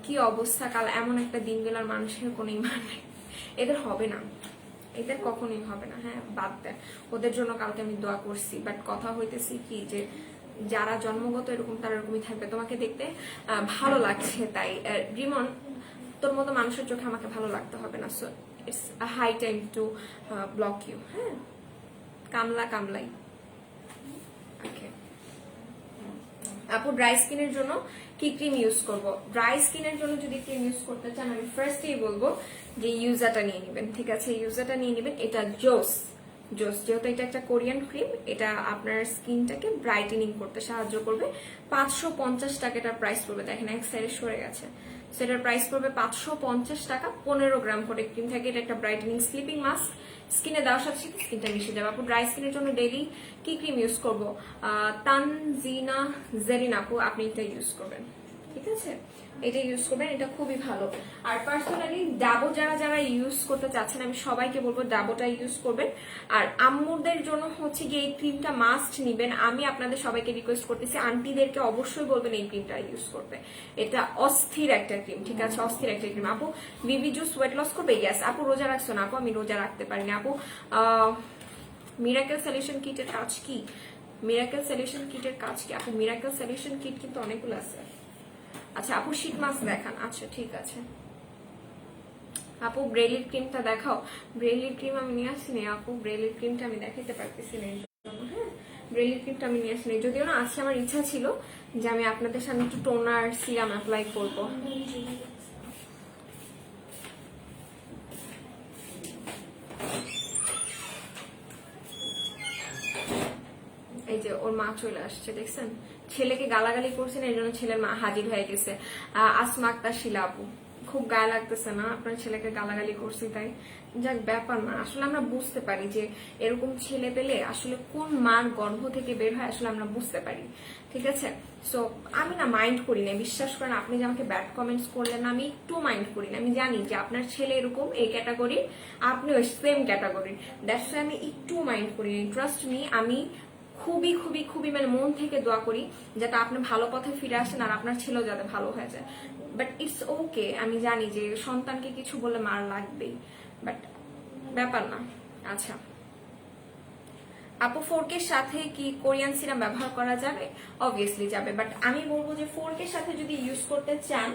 কি অবস্থা, কাল এমন একটা দিন গেল আর মানুষের কোনো ইমান নেই, এদের হবে না, এদের কখনোই হবে না। হ্যাঁ, বাদ দেন, ওদের জন্য কালকে আমি দোয়া করছি, বাট কথা হইতেছি কি যে যারা জন্মগত এরকম তারা এরকমই থাকবে। তোমাকে দেখতে ভালো লাগছে তাই রিমন, তোর মতো মানুষের চোখে আমাকে ভালো লাগতে হবে না। So it's a high time to block you. হ্যাঁ, কামলাই। ওকে আপু, ড্রাই স্কিনের জন্য কি ক্রিম ইউজ করব? ড্রাই স্কিনের জন্য যদি ক্রিম ইউজ করতে চান, আমি ফার্স্টেই বলবো যে ইউজাটা নিয়ে নেবেন। ঠিক আছে, ইউজাটা নিয়ে নেবেন। এটা জোস, যেহেতু এটা একটা কোরিয়ান ক্রিম, এটা আপনার স্কিনটাকে ব্রাইটেনিং করতে সাহায্য করবে। 550 টাকা এটার প্রাইস পড়বে, দেখেন এক সাইডে সরে গেছে। সেটার প্রাইস পড়বে 550 টাকা, 15 গ্রাম করে ক্রিম থাকে। এটা একটা ব্রাইটেনিং স্লিপিং মাস্ক, স্কিনে দেওয়ার সাথে সাথে স্কিনটা মিশে যাবে। আপু, ড্রাই স্কিনের জন্য ডেইলি কি ক্রিম ইউজ করবো? তানজিনা জেরিন আপু, আপনি এটা ইউজ করবেন। ঠিক আছে, এটা ইউজ করবেন, এটা খুবই ভালো। আর পার্সোনালি ডাবো যারা ইউজ করতে চাচ্ছেন, আমি সবাইকে বলবো ডাবোটা ইউজ করবেন। আর আম্মুদের জন্য হচ্ছে গিয়ে এই ক্রিমটা মাস্ট নিবেন। আমি আপনাদের সবাইকে রিকোয়েস্ট করতেছি, আন্টিদেরকে অবশ্যই বলবেন এই ক্রিমটা ইউজ করবে। এটা অস্থির একটা ক্রিম। ঠিক আছে, অস্থির একটা ক্রিম। আপু, বিবি জুস ওয়েট লস করবে? ইয়েস। আপু, রোজা রাখছো না? আপু, আমি রোজা রাখতে পারিনি। আপু, মিরাকেল সলিউশন কিটের কাজ কি? মিরাকেল সলিউশন কিটের কাজ কি? আপু, মিরাকেল সলিউশন কিট কিন্তু অনেকগুলো আছে। আচ্ছা আপু, শীত মাস্ক দেখান। আচ্ছা ঠিক আছে আপু, ব্রেলির ক্রিমটা দেখাও। ব্রেলির ক্রিম আমি নিয়ে আসিনি আপু, ব্রেলির ক্রিমটা আমি দেখাইতে পারতেছি না। হ্যাঁ, ব্রেলির ক্রিমটা আমি নিয়ে আসিনি, যদিও না আজকে আমার ইচ্ছা ছিল যে আমি আপনাদের সামনে একটু টোনার সিরাম অ্যাপ্লাই করবো। এই যে ওর মা চলে আসছে, দেখছেন? ছেলেকে গালাগালি করছেন, এই জন্য ছেলের মা হাজির হয়ে গেছে। আসমা আক্তার শিলা আপু, খুব গায়ে লাগতেছে না আপনার ছেলেকে গালাগালি করছি তাই? যাক, ব্যাপার না, আসলে আমরা বুঝতে পারি যে এরকম ছেলে পেলে আসলে কোন মার গর্ভ থেকে বের হয়, আসলে আমরা বুঝতে পারি। ঠিক আছে, সো আমি না মাইন্ড করি না, বিশ্বাস করেন। আপনি যে আমাকে ব্যাড কমেন্টস করলেন, আমি একটু মাইন্ড করি না। আমি জানি যে আপনার ছেলে এরকম এই ক্যাটাগরি, আপনিও সেম ক্যাটাগরি, দ্যাটস ওয়াই আমি একটু মাইন্ড করি না। ট্রাস্ট মি, আমি খুবই খুবই খুবই মানে মন থেকে দোয়া করি যাতে আপনি ভালো পথে ফিরে আসেন আর আপনার ছেলেও যাতে ভালো হয়ে যায়। বাট ইটস ওকে, আমি জানি যে সন্তানকে কিছু বলে মার লাগবেই, বাট ব্যাপার না। আচ্ছা আপু, 4K সাথে কি কোরিয়ান সিরাম ব্যবহার করা যাবে? অবভিয়াসলি যাবে, বাট আমি বলবো যে 4K সাথে যদি ইউজ করতে চান,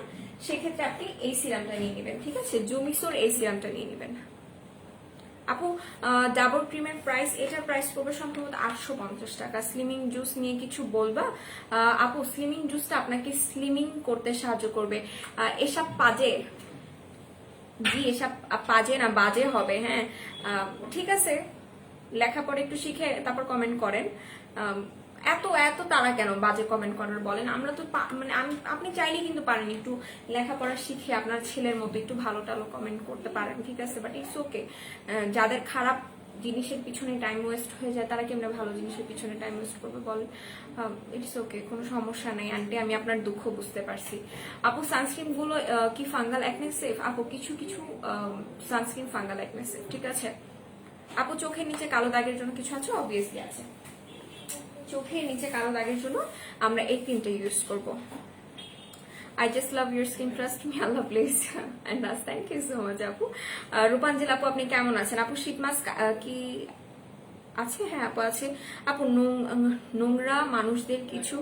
সেক্ষেত্রে আপনি এই সিরামটা নিয়ে নেবেন। ঠিক আছে, জুমিসোর এই সিরামটা নিয়ে নেবেন। আপু, ডাবল ক্রিমের প্রাইস, এটার প্রাইস পড়বে সম্ভবত 850 টাকা। স্লিমিং জুস নিয়ে কিছু বলবা? আপু, স্লিমিং জুসটা আপনাকে স্লিমিং করতে সাহায্য করবে। এসব পাজে, জি এসব পাজে না বাজে হবে। হ্যাঁ ঠিক আছে, লেখাপড়া একটু শিখে তারপর কমেন্ট করেন। এত এত তারা কেন বাজে কমেন্ট করার বলেন? আমরা তো মানে আপনি চাইলেই কিন্তু পারেন একটু লেখাপড়া শিখে আপনার ছেলের মতো একটু ভালো টালো কমেন্ট করতে পারেন। ঠিক আছে, বাট ইটস ওকে। যাদের খারাপ জিনিসের পিছনে টাইম ওয়েস্ট হয়ে যায়, তারা কেমন ভালো জিনিসের পিছনে টাইম ওয়েস্ট করবে বলেন? ইটস ওকে, কোনো সমস্যা নেই আন্টি, আমি আপনার দুঃখ বুঝতে পারছি। আপু, সানস্ক্রিন গুলো কি ফাঙ্গাল অ্যাকনে সেফ? আপু, কিছু কিছু সানস্ক্রিন ফাঙ্গাল অ্যাকনে সেফ। ঠিক আছে আপু, চোখের নিচে কালো দাগের জন্য কিছু আছে? অবভিয়াসলি আছে। চোখের নিচে কালো দাগের জন্য আমরা এই ক্রিমটা ইউজ করব। I just love your skin, trust me, Allah please. And that's thank you so much আপু। রূপাঞ্জলি আপু, আপনি কেমন আছেন? আপু, শীত মাস্ক কি আছে? হ্যাঁ আপু আছে। আপু, নোংরা মানুষদের কিছু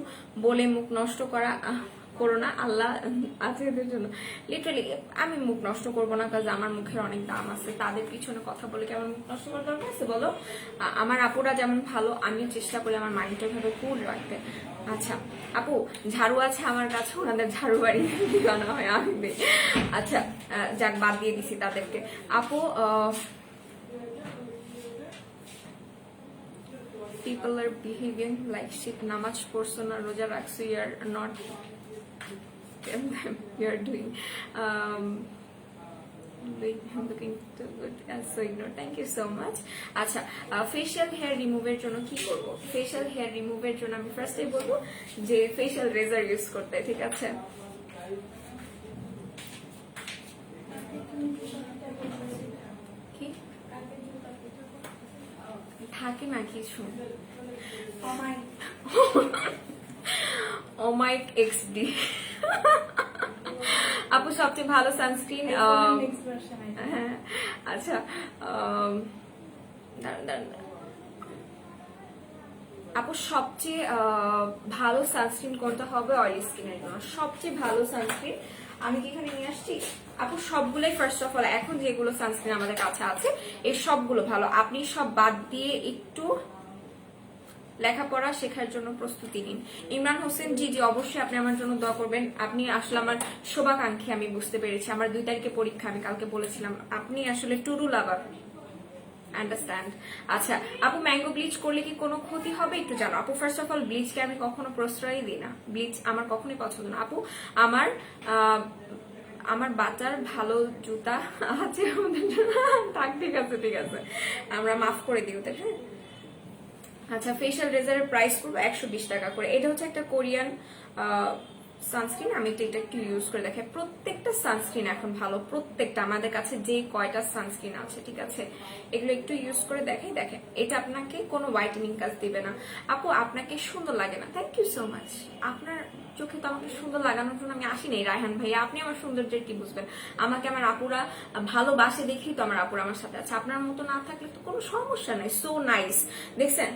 বলে মুখ নষ্ট করো না, আল্লাহ আছে এদের জন্য। লিটারালি আমি মুখ নষ্ট করবো না, কাজ আমার মুখের অনেক দাম আছে, তাদের পিছনে কথা বলে কি আমার মুখ নষ্ট করার দরকার আছে বলো? আমার আপুরা যেমন ভালো, আমিও চেষ্টা করি আমার মাইন্ডটা ভাবে কুল রাখতে। আচ্ছা আপু, ঝাড়ু আছে আমার কাছে, ওনাদের ঝাড়ু বাড়ি দিওয়ানো হয় আমি দিই। আচ্ছা যাক, বাদ দিয়ে দিছি তাদেরকে। আপু people are behaving like shit, নামাজ পড়ছো না, রোজা রাখছো, you are not tell them you are doing looking too good, so ignore, thank you so much. আচ্ছা ফেশিয়াল হেয়ার রিমুভের জন্য কি করব? ফেশিয়াল হেয়ার রিমুভের জন্য আমি ফার্স্টে বলবো যে ফেশিয়াল রেজার ইউজ করতে, ঠিক আছে? কি থাকে না কিছু, ওমাইক এক্সডি আপু সবচেয়ে ভালো সানস্ক্রিন, হ্যাঁ আচ্ছা আপু সবচেয়ে ভালো সানস্ক্রিন কোনটা হবে অয়েলি স্কিনের জন্য? সবচেয়ে ভালো সানস্ক্রিন আমি কি এখানে নিয়ে আসছি আপু, সবগুলোই ফার্স্ট অফ অল এখন যেগুলো সানস্ক্রিন আমাদের কাছে আছে এই সবগুলো ভালো। আপনি সব বাদ দিয়ে একটু লেখাপড়া শেখার জন্য প্রস্তুতি নিন। ইমরান হোসেন, জি জি অবশ্যই আপনি আমার জন্য দোয়া করবেন। আপনি আসলে আমার শোভাকাঙ্ক্ষী, আমি বুঝতে পেরেছি। আমার 2 তারিখে পরীক্ষা, আমি কালকে বলেছিলাম। আপনি আসলে টুরু লাভার, আন্ডারস্ট্যান্ড। আচ্ছা আপু, ম্যাঙ্গো ব্লিচ করলে কি কোনো ক্ষতি হবে একটু জানো? আপু ফার্স্ট অফ অল ব্লিচকে আমি কখনো প্রশ্রয় দিই না, ব্লিচ আমার কখনোই পছন্দ না। আপু আমার বাচ্চার ভালো জুতা আছে ওদের জন্য, ঠিক আছে ঠিক আছে, আমরা মাফ করে দিই ওদের, হ্যাঁ। আচ্ছা ফেশিয়াল রেজারের প্রাইস পড়বে 120 টাকা করে। এটা হচ্ছে একটা কোরিয়ান সানস্ক্রিন, আমি এটা একটু ইউজ করে দেখাই। প্রত্যেকটা সানস্ক্রিন এখন ভালো, প্রত্যেকটা আমাদের কাছে যে কয়টা সানস্ক্রিন আছে, ঠিক আছে, এগুলো একটু ইউজ করে দেখাই। দেখেন এটা আপনাকে কোনো হোয়াইটেনিং কাজ দিবে না। আপু আপনাকে সুন্দর লাগে না, থ্যাংক ইউ সো মাচ। আপনার চোখে তো আমাকে সুন্দর লাগানোর জন্য আমি আসি নাই রায়হান ভাইয়া, আপনি আমার সৌন্দর্যের কি বুঝবেন? আমাকে আমার আপুরা ভালোবাসে দেখেই তো আমার আপুরা আমার সাথে আছে। আপনার মতো না থাকলে তো কোনো সমস্যা নাই। সো নাইস, দেখছেন?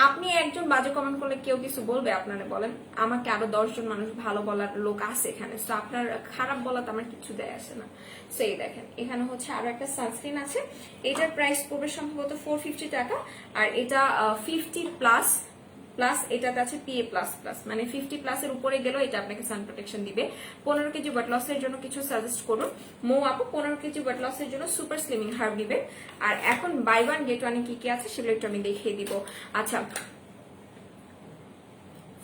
আপনি একজন বাজে কমেন্ট করলে কেউ কিছু বলবে আপনারা? বলেন, আমাকে আরো 10 জন মানুষ ভালো বলার লোক আছে এখানে, তো আপনার খারাপ বলাতে আমার কিছু দেয় আসে না। সেই দেখেন এখানে হচ্ছে আরো একটা সানস্ক্রিন আছে, এটার প্রাইস পড়বে সম্ভবত 450 টাকা, আর এটা 50 প্লাস প্লাস, এটাতে আছে PA++, মানে 50+ এর উপরে গেলেও এটা আপনাকে সান প্রোটেকশন দিবে। 15 কেজি ওয়েট লসের জন্য কিছু সাজেস্ট করুন। মো আপু 15 কেজি ওয়েট লসের জন্য সুপার স্লিমিং হার্ব দিবে। আর এখন বাই 1 গেট 1 কি কি আছে সেগুলো একটু আমি দেখিয়ে দিব। আচ্ছা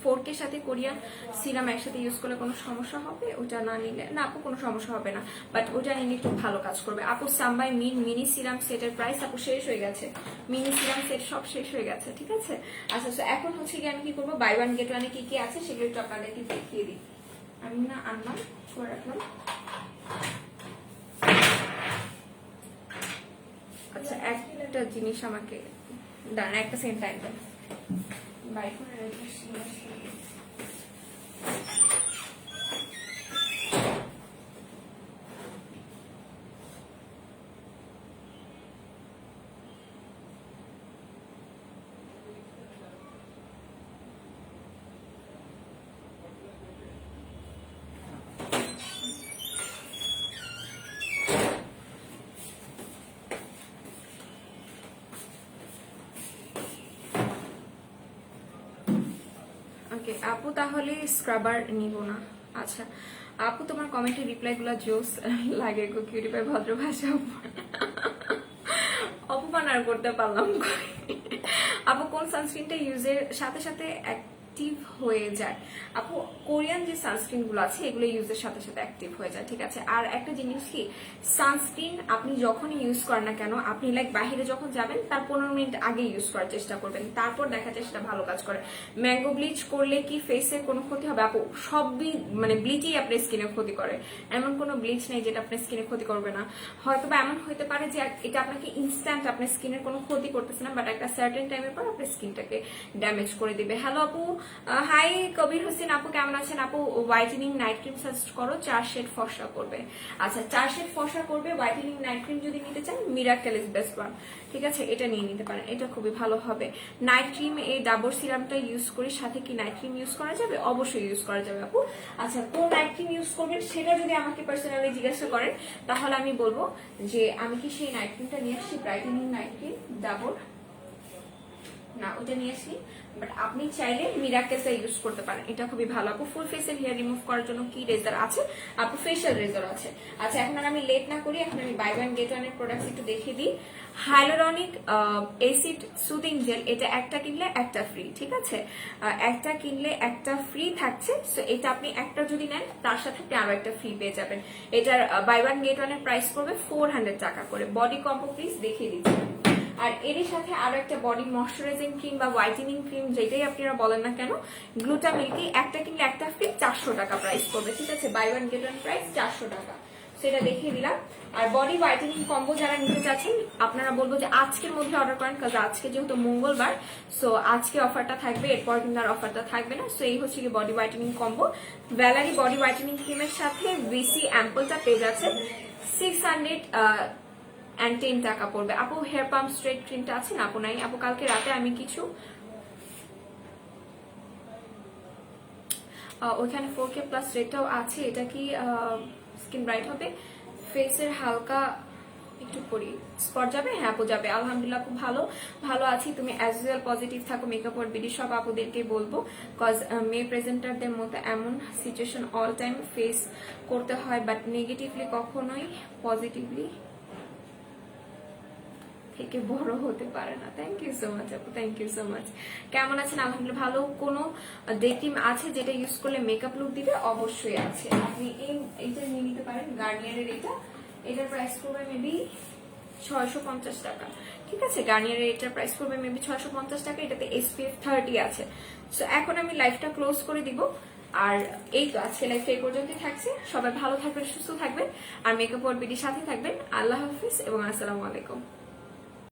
4K সাথে কোরিয়ান সিরাম একসাথে ইউজ করলে কোনো সমস্যা হবে? ওটা না নিলে না আপু কোনো সমস্যা হবে না, বাট ওটা নিলে একটু ভালো কাজ করবে। আপু সাম্বাই মিনি সিরাম সেটের প্রাইস আপু শেষ হয়ে গেছে, মিনি সিরাম সেট সব শেষ হয়ে গেছে, ঠিক আছে। আচ্ছা এখন হচ্ছে কি আমি কি করবো, বাই 1 গেট 1 কি কি আছে সেগুলো একটু আপনাদেরকে দেখিয়ে দিই। আমি না আনলাম, করে রাখলাম। আচ্ছা একটা জিনিস আমাকে দাঁড়ান, একটা সেকেন্ড টাইম দেন, বাই করে রেখেছি। আপু তাহলে স্ক্রাবার নিব না। আচ্ছা আপু তোমার কমেন্টের রিপ্লাই গুলা জোস লাগে গো, কিউটি পাই ভদ্র ভাষা অপমান আর করতে পারলাম। আপু কোন সানস্ক্রিনটা ইউজের সাথে সাথে অ্যাক্টিভ হয়ে যায়? আপু কোরিয়ান যে সানস্ক্রিন গুলো আছে এগুলো ইউজের সাথে সাথে অ্যাক্টিভ হয়ে যায়, ঠিক আছে। আর একটা জিনিস কি, সানস্ক্রিন আপনি যখনই ইউজ করেন না কেন, আপনি লাইক বাইরে যখন যাবেন তার 15 মিনিট আগে ইউজ করার চেষ্টা করবেন, তারপর দেখা যায় সেটা ভালো কাজ করে। ম্যাঙ্গো ব্লিচ করলে কি ফেসের কোনো ক্ষতি হবে? আপু সবই মানে ব্লিচই আপনার স্কিনে ক্ষতি করে, এমন কোনো ব্লিচ নেই যেটা আপনার স্কিনে ক্ষতি করবে না। হয়তো বা এমন হতে পারে যে এটা আপনাকে ইনস্ট্যান্ট আপনার স্কিনের কোনো ক্ষতি করতেছে না, বাট একটা সার্টেন টাইমের পর আপনার স্কিনটাকে ড্যামেজ করে দিবে। হ্যালো আপু, হাই কবির হোসেন আপু, কেমন আছেন আপু? হোয়াইটেনিং নাইট ক্রিম সাজেস্ট করো, 4 শেড ফর্সা করবে। আচ্ছা 4 শেড ফর্সা করবে হোয়াইটেনিং নাইট ক্রিম যদি নিতে চান, মিরাকেল ইজ বেস্ট ওয়ান। ঠিক আছে, এটা নিয়ে নিতে পারেন, এটা খুবই ভালো হবে। নাইট ক্রিম এই ডাবর সিরামটা ইউজ করি, সাথে কি নাইট ক্রিম ইউজ করা যাবে? অবশ্যই ইউজ করা যাবে আপু। আচ্ছা কোন নাইট ক্রিম ইউজ করবেন সেটা যদি আমাকে পার্সোনালি জিজ্ঞাসা করেন, তাহলে আমি বলবো যে আমি কি সেই নাইট ক্রিমটা নিয়ে আসছি, ব্রাইটেনিং নাইট ক্রিম ডাবর, না ওটা নিয়ে আসি। বাট আপনি চাইলে মিরাকেলটা ইউজ করতে পারেন, এটা খুবই ভালো আপু। ফুল ফেসের হেয়ার রিমুভ করার জন্য কি রেজার আছে আপু? ফেশিয়াল রেজার আছে। আচ্ছা এখন আর আমি লেট না করি, এখন আমি বাই ওয়ান গেট ওয়ানের প্রোডাক্টস একটু দেখিয়ে দিই। হাইলোরনিক অ্যাসিড সুদিং জেল, এটা একটা কিনলে একটা ফ্রি। ঠিক আছে, একটা কিনলে একটা ফ্রি থাকছে। সো এটা আপনি একটা যদি নেন, তার সাথে আপনি আরো একটা ফ্রি পেয়ে যাবেন। এটার বাই ওয়ান গেট ওয়ানের প্রাইস পড়বে 400 টাকা করে। বডি কম্বো প্লিজ দেখিয়ে দিচ্ছি। আর এর সাথে আরো একটা বডি ময়শ্চারাইজিং ক্রিম বা হোয়াইটেনিং ক্রিম, যেটাই আপনারা বলেন না কেন, গ্লুটা মিল্কি, একটা কিনলে একটা ফ্রি, 400 টাকা প্রাইস পড়বে। ঠিক আছে, buy one get one price 400 টাকা, সেটা দেখিয়ে দিলাম। আর বডি হোয়াইটেনিং কম্বো যারা নিতে চাচ্ছেন, আপনারা বলবো যে আজকের মধ্যে অর্ডার করেন, কারণ আজকে যেহেতু মঙ্গলবার, সো আজকে অফারটা থাকবে, এরপর কিন্তু আর অফারটা থাকবে না। সো এই হচ্ছে কি বডি হোয়াইটেনিং কম্বো। ভ্যালারি বডি হোয়াইটেনিং ক্রিমের সাথে ভিসি অ্যাম্পলটা পেয়ে যাচ্ছে 610 টাকা পড়বে আপু। হেয়ার পাম্প স্ট্রেট ক্রিমটা আছে না আপু? নাই আপু, কালকে রাতে আমি কিছু ওইখানে 4K প্লাস রেটটাও আছে। এটা কি স্কিন ব্রাইট হবে, ফেসের হালকা একটু করি স্পট যাবে? হ্যাঁ আপু যাবে, আলহামদুলিল্লাহ খুব ভালো ভালো আছি। তুমি অ্যাজ ওয়েল পজিটিভ থাকো। মেকআপ ওর বিডি সব আপুদেরকে বলবো, কজ মেয়ে প্রেজেন্টারদের মতো এমন সিচুয়েশন অল টাইম ফেস করতে হয়, বাট নেগেটিভলি কখনোই পজিটিভলি থেকে বড় হতে পারে না। থ্যাংক ইউ সো মাচ আপু, থ্যাংক ইউ সো মাচ। কেমন আছেন? আলহামদুলিল্লাহ ভালো। কোনো ডে ক্রিম আছে যেটা ইউজ করলে মেকআপ লুক দিবে? অবশ্যই আছে, আপনি এইটা নিয়ে নিতে পারেন, গার্নিয়ারের এটা। এটার প্রাইস পড়বে মেবি 650 টাকা। ঠিক আছে, গার্নিয়ারের এটার প্রাইস পড়বে মেবি 650 টাকা। এটাতে SPF 30 আছে। সো এখন আমি লাইভটা ক্লোজ করে দিব। আর এই তো আজকে লাইভটা এই পর্যন্তই থাকছে। সবাই ভালো থাকবেন, সুস্থ থাকবেন, আর মেকআপ ওর বিডির সাথে থাকবেন। আল্লাহ হাফিজ এবং আসসালামু আলাইকুম।